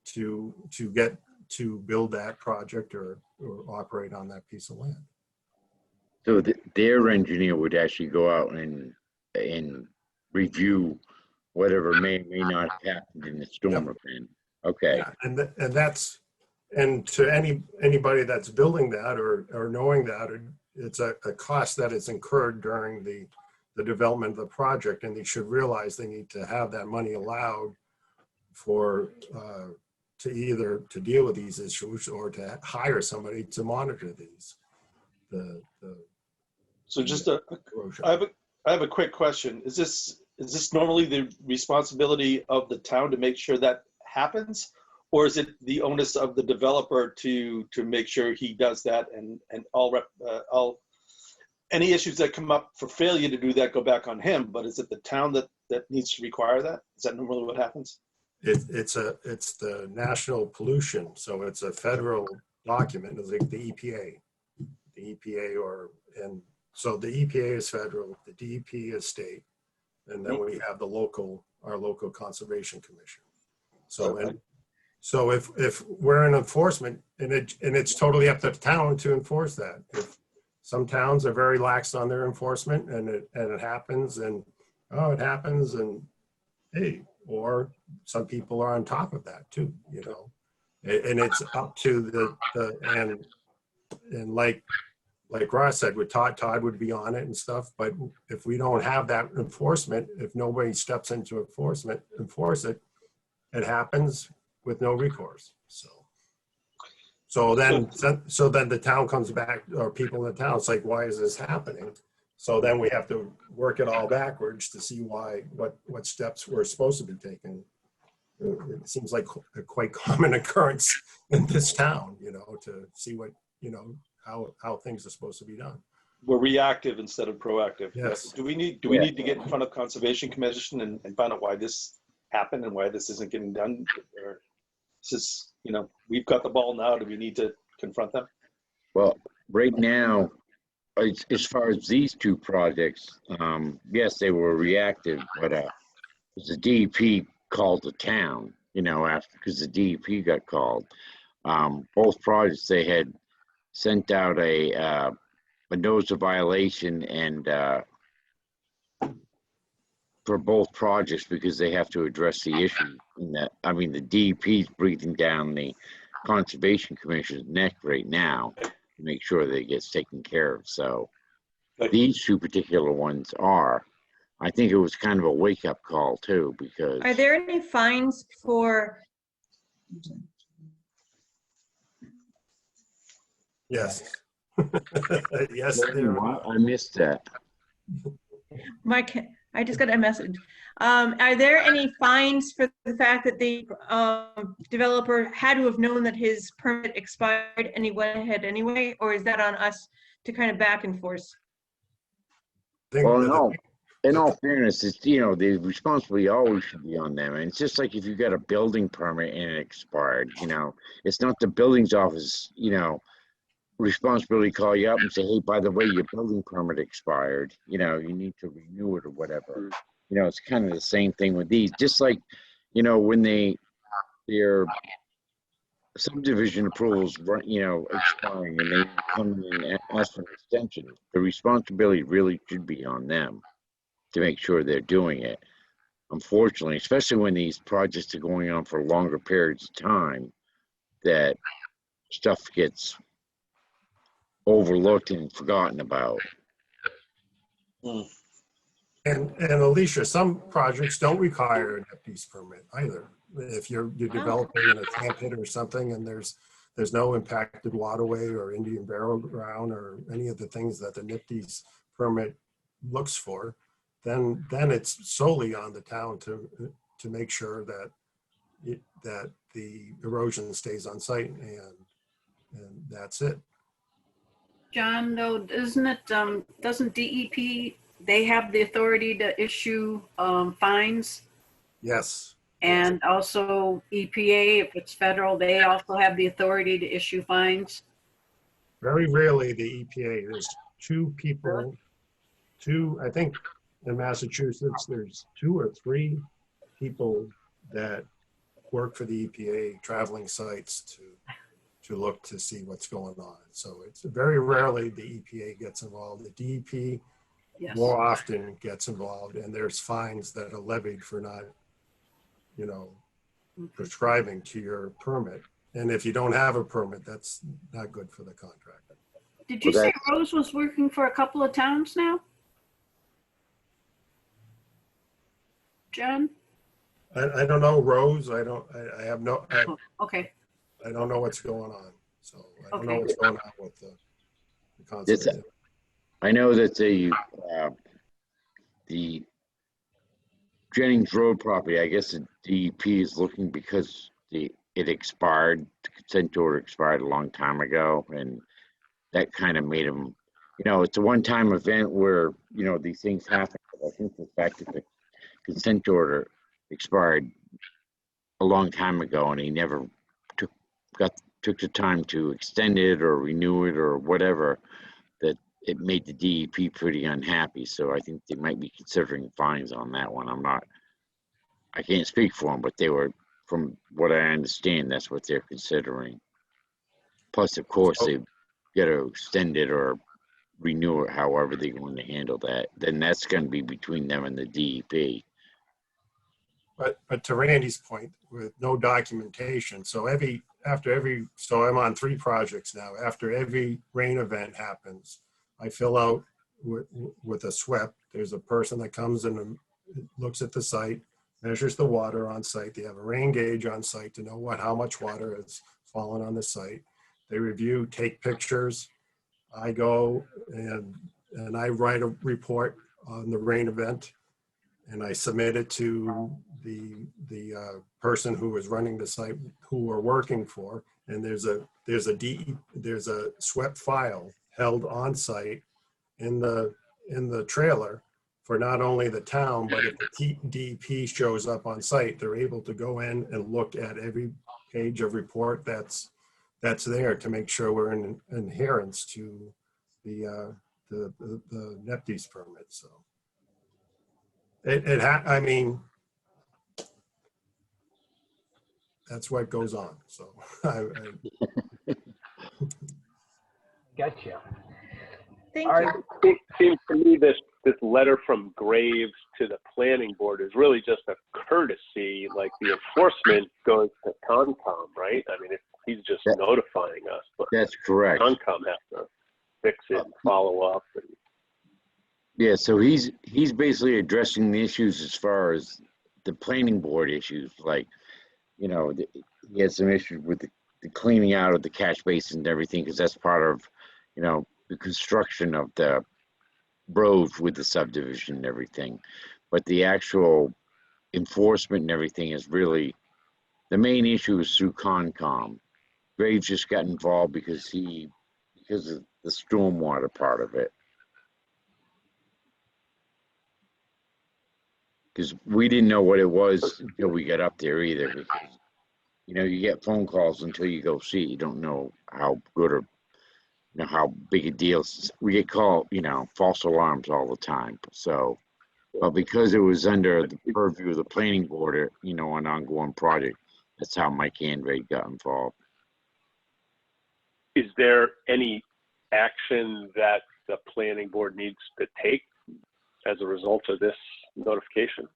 S6: to get to build that project or operate on that piece of land.
S2: so their engineer would actually go out and review whatever may or may not have happened in the storm event. Okay.
S6: Yeah, and to anybody that's building that or knowing that, it's a cost that is incurred during the development of the project, and they should realize they need to have that money allowed for to either to deal with these issues or to hire somebody to monitor these.
S4: So just I have a quick question. Is this normally the responsibility of the town to make sure that happens? Or is it the onus of the developer to make sure he does that, and all any issues that come up for failure to do that go back on him? But is it the town that needs to require that? Is that normally what happens?
S6: It's the national pollution, so it's a federal document. It's like the EPA, and so the EPA is federal, the DEP is state, and then we have our local conservation commission. So if we're in enforcement, and it's totally up to the town to enforce that. If some towns are very lax on their enforcement, and it happens, and it happens, and hey, or some people are on top of that too, you know. And it's up to and like Ross said, with Todd would be on it and stuff. But if we don't have that enforcement, if nobody steps into enforce it, it happens with no recourse. So then the town comes back, or people in the town, it's like, why is this happening? So then we have to work it all backwards to see what steps were supposed to be taken. It seems like a quite common occurrence in this town, you know, to see what, you know, how things are supposed to be done.
S4: We're reactive instead of proactive.
S6: Yes.
S4: Do we need to get in front of Conservation Commission and find out why this happened and why this isn't getting done? Or is this, you know, we've got the ball now. Do we need to confront them?
S2: Well, right now, as far as these two projects, yes, they were reactive, but the DEP called the town, you know, after, because the DEP got called. Both projects, they had sent out a notice of violation and for both projects, because they have to address the issue. In that, I mean, the DEP is breathing down the Conservation Commission's neck right now to make sure that it gets taken care of. So these two particular ones are. I think it was kind of a wake-up call too, because
S8: Are there any fines for,
S6: Yes. Yes, there are.
S2: I missed that.
S8: Mike, I just got a message. Are there any fines for the fact that the developer had to have known that his permit expired and he went ahead anyway? Or is that on us to kind of back and forth?
S6: Think
S2: Well,
S6: that the-
S2: no, in all fairness, it's, you know, the responsibility always should be on them. And it's just like if you got a building permit and it expired, you know, it's not the building's office, you know, responsibility to call you up and say, hey, by the way, your building permit expired, you know, you need to renew it or whatever. You know, it's kind of the same thing with these, just like, you know, when their subdivision approvals, you know, expiring and they come in and ask for an extension, the responsibility really should be on them to make sure they're doing it. Unfortunately, especially when these projects are going on for longer periods of time, that stuff gets overlooked and forgotten about.
S6: And Alicia, some projects don't require an FD's permit either. If you're developing in a camp pit or something and there's no impacted waterway or Indian burial ground or any of the things that the NIPD's permit looks for, then it's solely on the town to make sure that that the erosion stays on site and that's it.
S7: John, though, isn't it, doesn't DEP, they have the authority to issue fines?
S6: Yes.
S7: And also EPA, if it's federal, they also have the authority to issue fines?
S6: Very rarely the EPA, there's two people, I think in Massachusetts, there's 2 or 3 people that work for the EPA traveling sites to look to see what's going on. So it's very rarely the EPA gets involved. The DEP
S7: Yes.
S6: more often gets involved, and there's fines that are levied for not, you know, prescribing to your permit. And if you don't have a permit, that's not good for the contractor.
S7: Did you
S2: Well,
S7: say Rose was working for a couple of towns now? John?
S6: I don't know, Rose. I have no,
S7: Okay.
S6: I don't know what's going on. So I don't know
S7: Okay.
S6: what's going on with the conservation.
S2: I know that the Jennings Road property, I guess the DEP is looking because it expired, the consent order expired a long time ago, and that kind of made them, you know, it's a one-time event where, you know, these things happen. I think the fact that the consent order expired a long time ago and he never took the time to extend it or renew it or whatever, that it made the DEP pretty unhappy. So I think they might be considering fines on that one. I can't speak for them, but they were, from what I understand, that's what they're considering. Plus, of course, they got to extend it or renew it, however they're going to handle that. Then that's going to be between them and the DEP.
S6: But to Randy's point, with no documentation, so so I'm on 3 projects now. After every rain event happens, I fill out with a SWEP. There's a person that comes and looks at the site, measures the water on site. They have a rain gauge on site to know how much water has fallen on the site. They review, take pictures. I go and I write a report on the rain event, and I submit it to the person who is running the site, who we're working for. And there's a SWEP file held on site in the trailer for not only the town, but if the DEP shows up on site, they're able to go in and look at every page of report that's there to make sure we're in adherence to the NEPD's permit. So I mean, that's what goes on. So
S1: Gotcha.
S8: Thank
S1: All
S8: you.
S1: right.
S5: It seems to me this letter from Graves to the planning board is really just a courtesy, like the enforcement goes to Concom, right? I mean, he's just notifying us, but
S2: That's correct.
S5: Concom has to fix it and follow up. And
S2: Yeah, so he's he's basically addressing the issues as far as the planning board issues, like, you know, he had some issues with the cleaning out of the catch basin and everything, because that's part of, you know, the construction of the roads with the subdivision and everything. But the actual enforcement and everything is really, the main issue is through Concom. Graves just got involved because of the stormwater part of it. Because we didn't know what it was until we got up there either. Because, you know, you get phone calls until you go see it. You don't know how good or, you know, how big a deal. We get called, you know, false alarms all the time. So, but because it was under the purview of the planning board, you know, an ongoing project, that's how Mike Andrade got involved.
S5: Is there any action that the planning board needs to take as a result of this notification?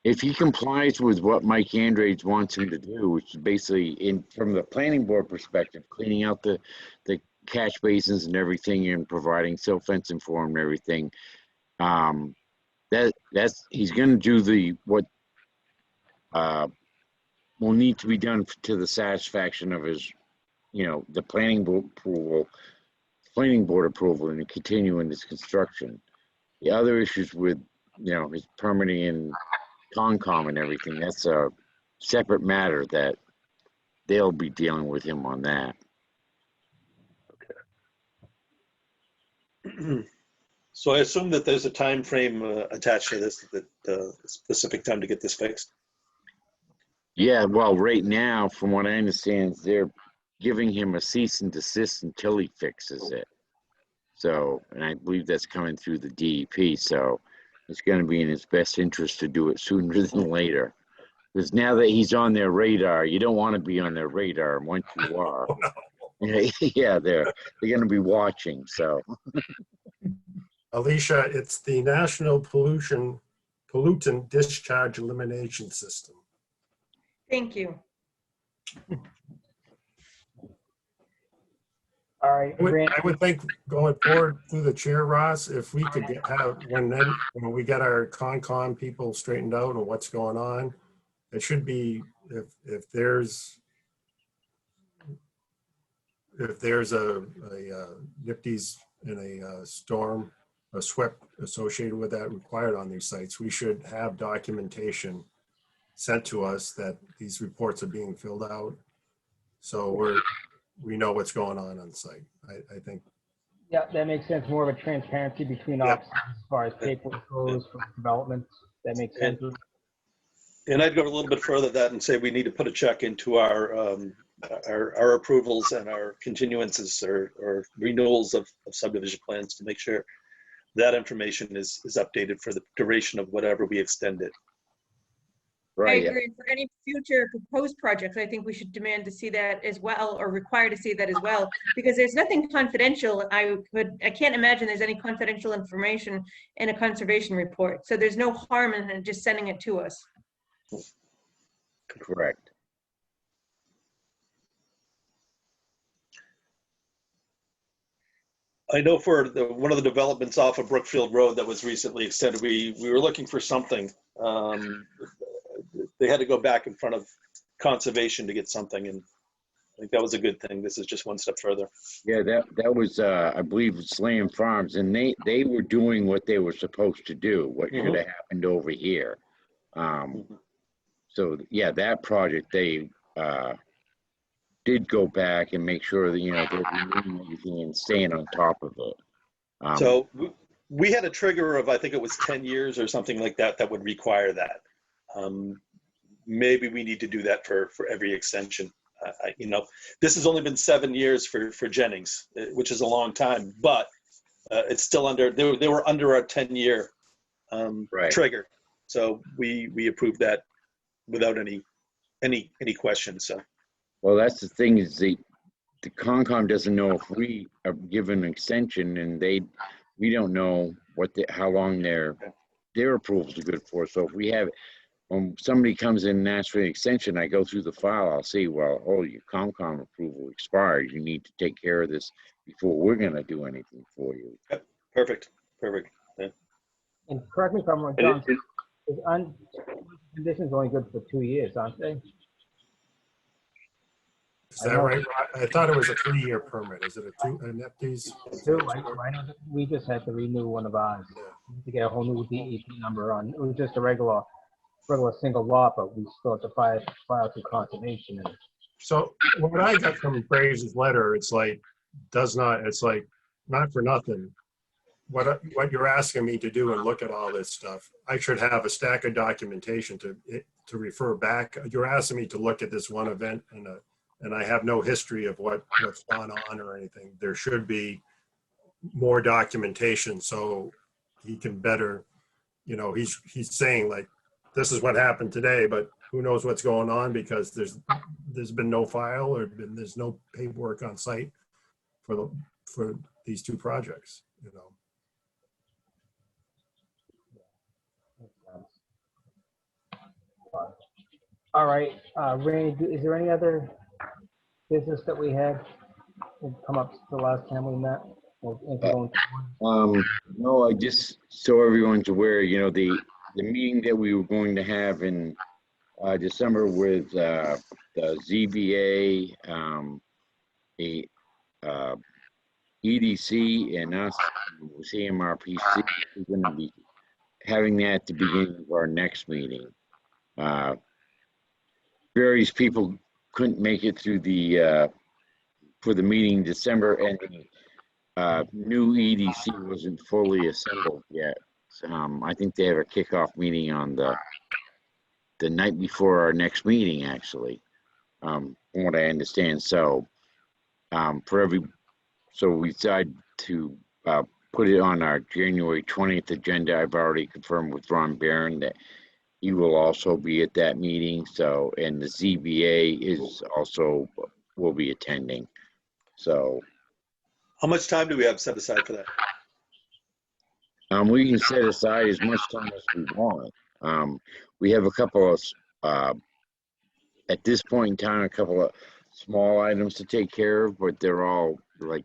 S2: If he complies with what Mike Andrade wants him to do, which is basically, from the planning board perspective, cleaning out the catch basins and everything and providing silt fencing for him and everything, that's he's going to do what will need to be done to the satisfaction of his, you know, the planning board approval and continuing his construction. The other issues with, you know, his permitting and Concom and everything, that's a separate matter that they'll be dealing with him on that.
S4: So I assume that there's a time frame attached to this, that specific time to get this fixed.
S2: Yeah, well, right now, from what I understand, they're giving him a cease and desist until he fixes it. So, and I believe that's coming through the DEP. So it's going to be in his best interest to do it sooner than later. Because now that he's on their radar, you don't want to be on their radar. And once you are, yeah, they're going to be watching. So,
S6: Alicia, it's the National Pollutant Discharge Elimination System.
S8: Thank you.
S1: All right,
S6: I would think going forward through the chair, Ross, if we could have, when we get our Concom people straightened out and what's going on, it should be, if there's a NIPD's in a storm, a SWIP associated with that required on these sites, we should have documentation sent to us that these reports are being filled out. So we know what's going on site. I think.
S1: Yeah, that makes sense. More of a transparency between offices as far as paperwork goes for development. That makes sense.
S4: And I'd go a little bit further than that and say we need to put a check into our approvals and our continuances or renewals of subdivision plans to make sure that information is updated for the duration of whatever we extend it.
S2: right.
S8: I agree. For any future proposed projects, I think we should demand to see that as well, or require to see that as well, because there's nothing confidential. I can't imagine there's any confidential information in a conservation report. So there's no harm in just sending it to us.
S2: Correct.
S4: I know for one of the developments off of Brookfield Road that was recently extended, we were looking for something. They had to go back in front of conservation to get something, and I think that was a good thing. This is just one step further.
S2: Yeah, that was, I believe it's Lamb Farms, and they were doing what they were supposed to do, what should have happened over here. So yeah, that project, they did go back and make sure that, you know, they're removing everything and staying on top of it.
S4: So we had a trigger of, I think it was 10 years or something like that, that would require that. Maybe we need to do that for every extension. You know, this has only been 7 years for Jennings, which is a long time, but it's still under, they were under our 10-year trigger. So we approved that without any questions. So.
S2: Well, that's the thing, is the Concom doesn't know if we are given an extension, and we don't know how long their approvals are good for. So if we have, when somebody comes in and asks for an extension, I go through the file, I'll see, well, oh, your Concom approval expired. You need to take care of this before we're going to do anything for you.
S4: Perfect, perfect.
S1: And correct me if I'm wrong,
S5: And
S1: John, conditions only good for 2 years, aren't they?
S6: Is that right? I thought it was a 3-year permit. Is it a an FD's?
S1: Two, I know that we just had to renew one of ours to get a whole new DEP number on. It was just a regular single lot, but we still have to file through conservation. And
S6: So what I got from Graves' letter, it's like, it's like, not for nothing. What you're asking me to do and look at all this stuff, I should have a stack of documentation to refer back. You're asking me to look at this one event and I have no history of what's gone on or anything. There should be more documentation so he can better, he's saying like, this is what happened today, but who knows what's going on because there's been no file or there's no paperwork on site for these two projects,
S1: All right, Randy, is there any other business that we had come up the last time we met?
S2: No, I just, so everyone's aware, the meeting that we were going to have in December with the ZBA, EDC, and us, CMRPC, we're going to be having that at the beginning of our next meeting. Various people couldn't make it through for the meeting in December, and the new EDC wasn't fully assembled yet. I think they have a kickoff meeting on the night before our next meeting, actually, from what I understand. So, so we decided to put it on our January 20th agenda. I've already confirmed with Ron Barron that he will also be at that meeting. So, and the ZBA will be attending. So,
S4: How much time do we have set aside for that?
S2: we can set aside as much time as we want. We have a couple of, at this point in time, a couple of small items to take care of, but they're all like,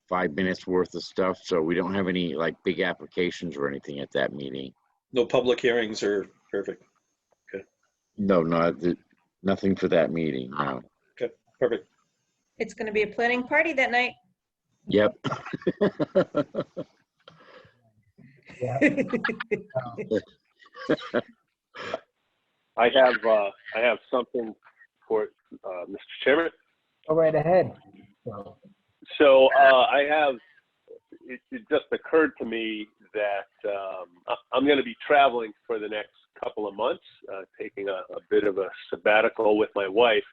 S2: 5 minutes worth of stuff. So we don't have any like big applications or anything at that meeting.
S4: No public hearings or perfect.
S2: No, nothing for that meeting. No.
S4: Okay, perfect.
S8: It's going to be a planning party that night.
S2: Yep.
S5: I have something for Mr. Chairman.
S1: Go right ahead.
S5: So it just occurred to me that I'm going to be traveling for the next couple of months, taking a bit of a sabbatical with my wife.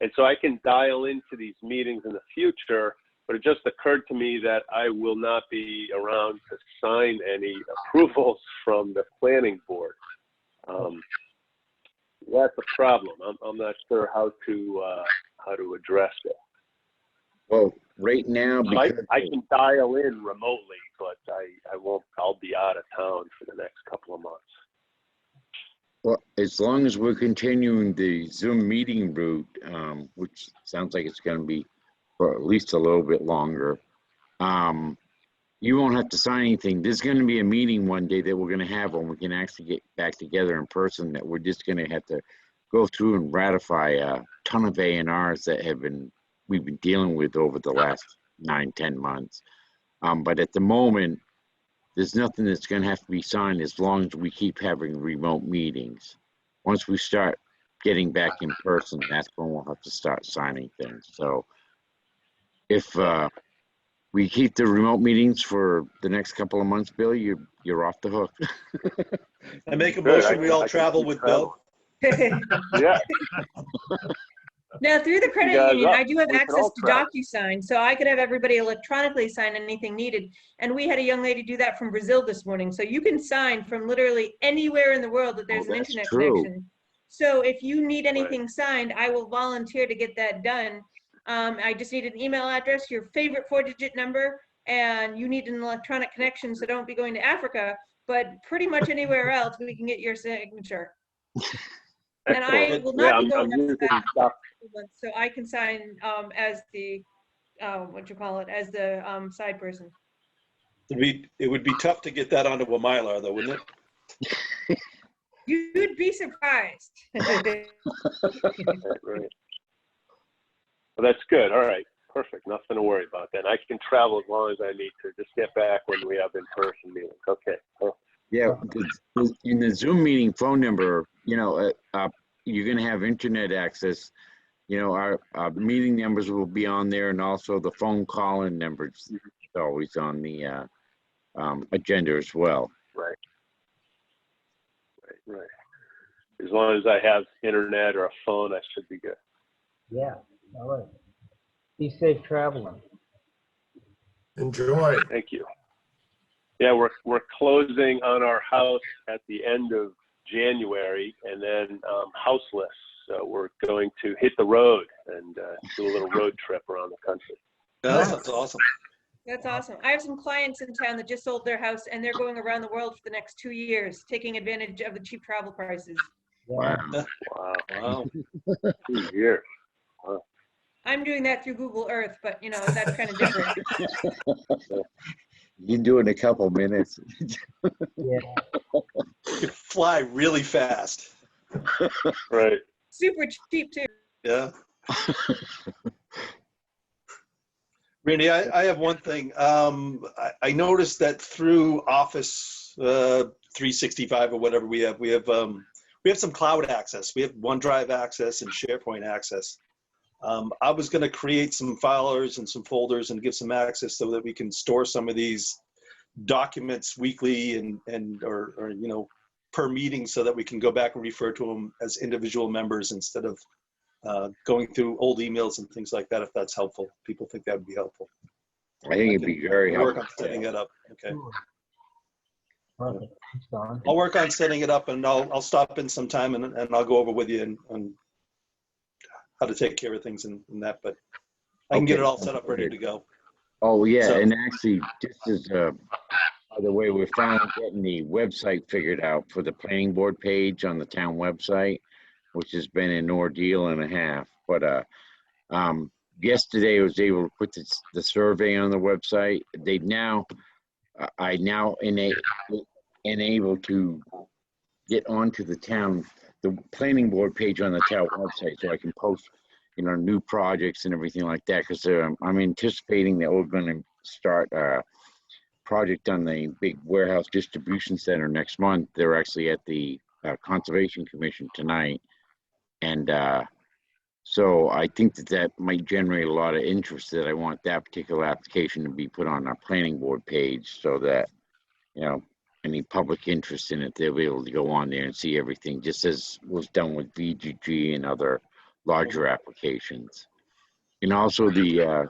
S5: And so I can dial into these meetings in the future, but it just occurred to me that I will not be around to sign any approvals from the planning board. That's a problem. I'm not sure how to address it.
S2: Well, right now, because
S5: I can dial in remotely, but I won't. I'll be out of town for the next couple of months.
S2: well, as long as we're continuing the Zoom meeting route, which sounds like it's going to be for at least a little bit longer, you won't have to sign anything. There's going to be a meeting one day that we're going to have when we can actually get back together in person, that we're just going to have to go through and ratify a ton of A&Rs that we've been dealing with over the last 9-10 months. But at the moment, there's nothing that's going to have to be signed as long as we keep having remote meetings. Once we start getting back in person, that's when we'll have to start signing things. So if we keep the remote meetings for the next couple of months, Bill, you're off the hook.
S4: I make a
S5: Good.
S4: motion, we all
S5: I can
S4: travel
S5: keep
S4: with Bill.
S5: Yeah.
S8: Now, through the credit
S5: guys
S8: union,
S5: up.
S8: I do have
S5: We can
S8: access
S5: all
S8: to
S5: travel.
S8: DocuSign, so I could have everybody electronically sign anything needed. And we had a young lady do that from Brazil this morning. So you can sign from literally anywhere in the world that there's
S2: Oh,
S8: an
S2: that's
S8: internet
S2: true.
S8: connection. So if you need anything signed, I will volunteer to get that done. I just need an email address, your favorite 4-digit number, and you need an electronic connection, so don't be going to Africa, but pretty much anywhere else we can get your signature. And I
S5: Excellent.
S8: will not be
S5: I'm
S8: going up to
S5: using
S8: that.
S5: doc-
S8: So I can sign as the, as the side person.
S4: It would be tough to get that onto a Mylar though, wouldn't it?
S8: You'd be surprised.
S5: Right. Well, that's good. All right. Perfect. Nothing to worry about then. I can travel as long as I need to. Just get back when we have in-person meetings. Okay. Well,
S2: Yeah, in the Zoom meeting phone number, you're gonna have internet access. Our meeting numbers will be on there, and also the phone call-in numbers is always on the agenda as well.
S5: right. As long as I have internet or a phone, I should be good.
S1: Yeah, all right. Be safe traveling.
S6: Enjoy.
S5: Thank you. Yeah, we're closing on our house at the end of January, and then houseless. So we're going to hit the road and do a little road trip around the country.
S4: Yeah, that's awesome.
S8: That's awesome. I have some clients in town that just sold their house and they're going around the world for the next 2 years, taking advantage of the cheap travel prices.
S2: Wow.
S5: Wow.
S4: Wow.
S5: 2 years.
S8: I'm doing that through Google Earth, but that's kind of different.
S2: You can do it in a couple minutes.
S1: Yeah.
S4: You could fly really fast.
S5: Right.
S8: Super cheap too.
S4: Yeah. Randy, I have one thing. I noticed that through Office 365 or whatever we have some cloud access. We have OneDrive access and SharePoint access. I was going to create some filers and some folders and give some access so that we can store some of these documents weekly or per meeting, so that we can go back and refer to them as individual members instead of going through old emails and things like that. If that's helpful, people think that would be helpful.
S2: I think it'd be very
S4: Work
S2: helpful.
S4: on setting it up. Okay.
S1: Perfect. Thanks, Don.
S4: I'll work on setting it up, and I'll stop in sometime and I'll go over with you and how to take care of things and that, but I can get it all set up, ready to go.
S2: Oh, yeah,
S4: So-
S2: and actually, just as, by the way, we're finally getting the website figured out for the planning board page on the town website, which has been an ordeal and a half. But yesterday I was able to put the survey on the website. I now enable to get onto the planning board page on the town website, so I can post, new projects and everything like that. Because I'm anticipating that we're going to start a project on the big warehouse distribution center next month. They're actually at the Conservation Commission tonight, and so I think that might generate a lot of interest. That I want that particular application to be put on our planning board page, so that any public interest in it, they'll be able to go on there and see everything, just as was done with VGG and other larger applications. And also the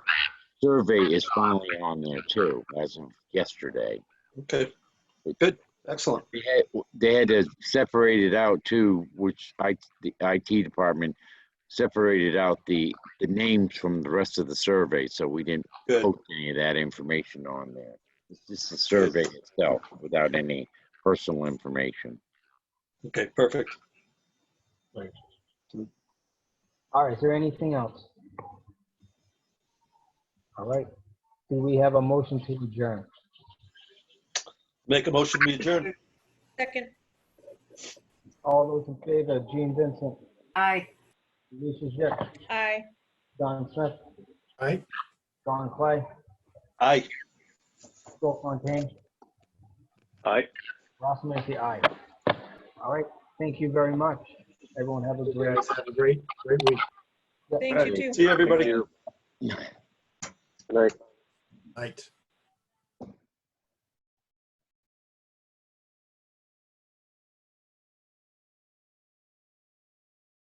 S2: survey is finally on there too, as of yesterday.
S4: Okay, good, excellent.
S2: They had to separate it out too, which the IT department separated out the names from the rest of the survey, so we didn't
S4: Good.
S2: post any of that information on there. It's just the survey itself without any personal information.
S4: Okay, perfect.
S1: All right, is there anything else? All right. Do we have a motion to adjourn?
S4: Make a motion, we adjourn.
S8: Second.
S1: All those in favor, Gene Vincent,
S7: Aye.
S1: Lisa Jeck,
S8: Aye.
S1: Don Smith,
S6: Right?
S1: Don Clay,
S4: Aye.
S1: Phil Fontaine,
S5: Aye.
S1: Ross Massey, aye. All right, thank you very much. Everyone have a
S6: You
S1: great.
S6: guys have a great week.
S8: Thank you too.
S4: See you, everybody.
S5: Thank you. Good night.
S6: Night.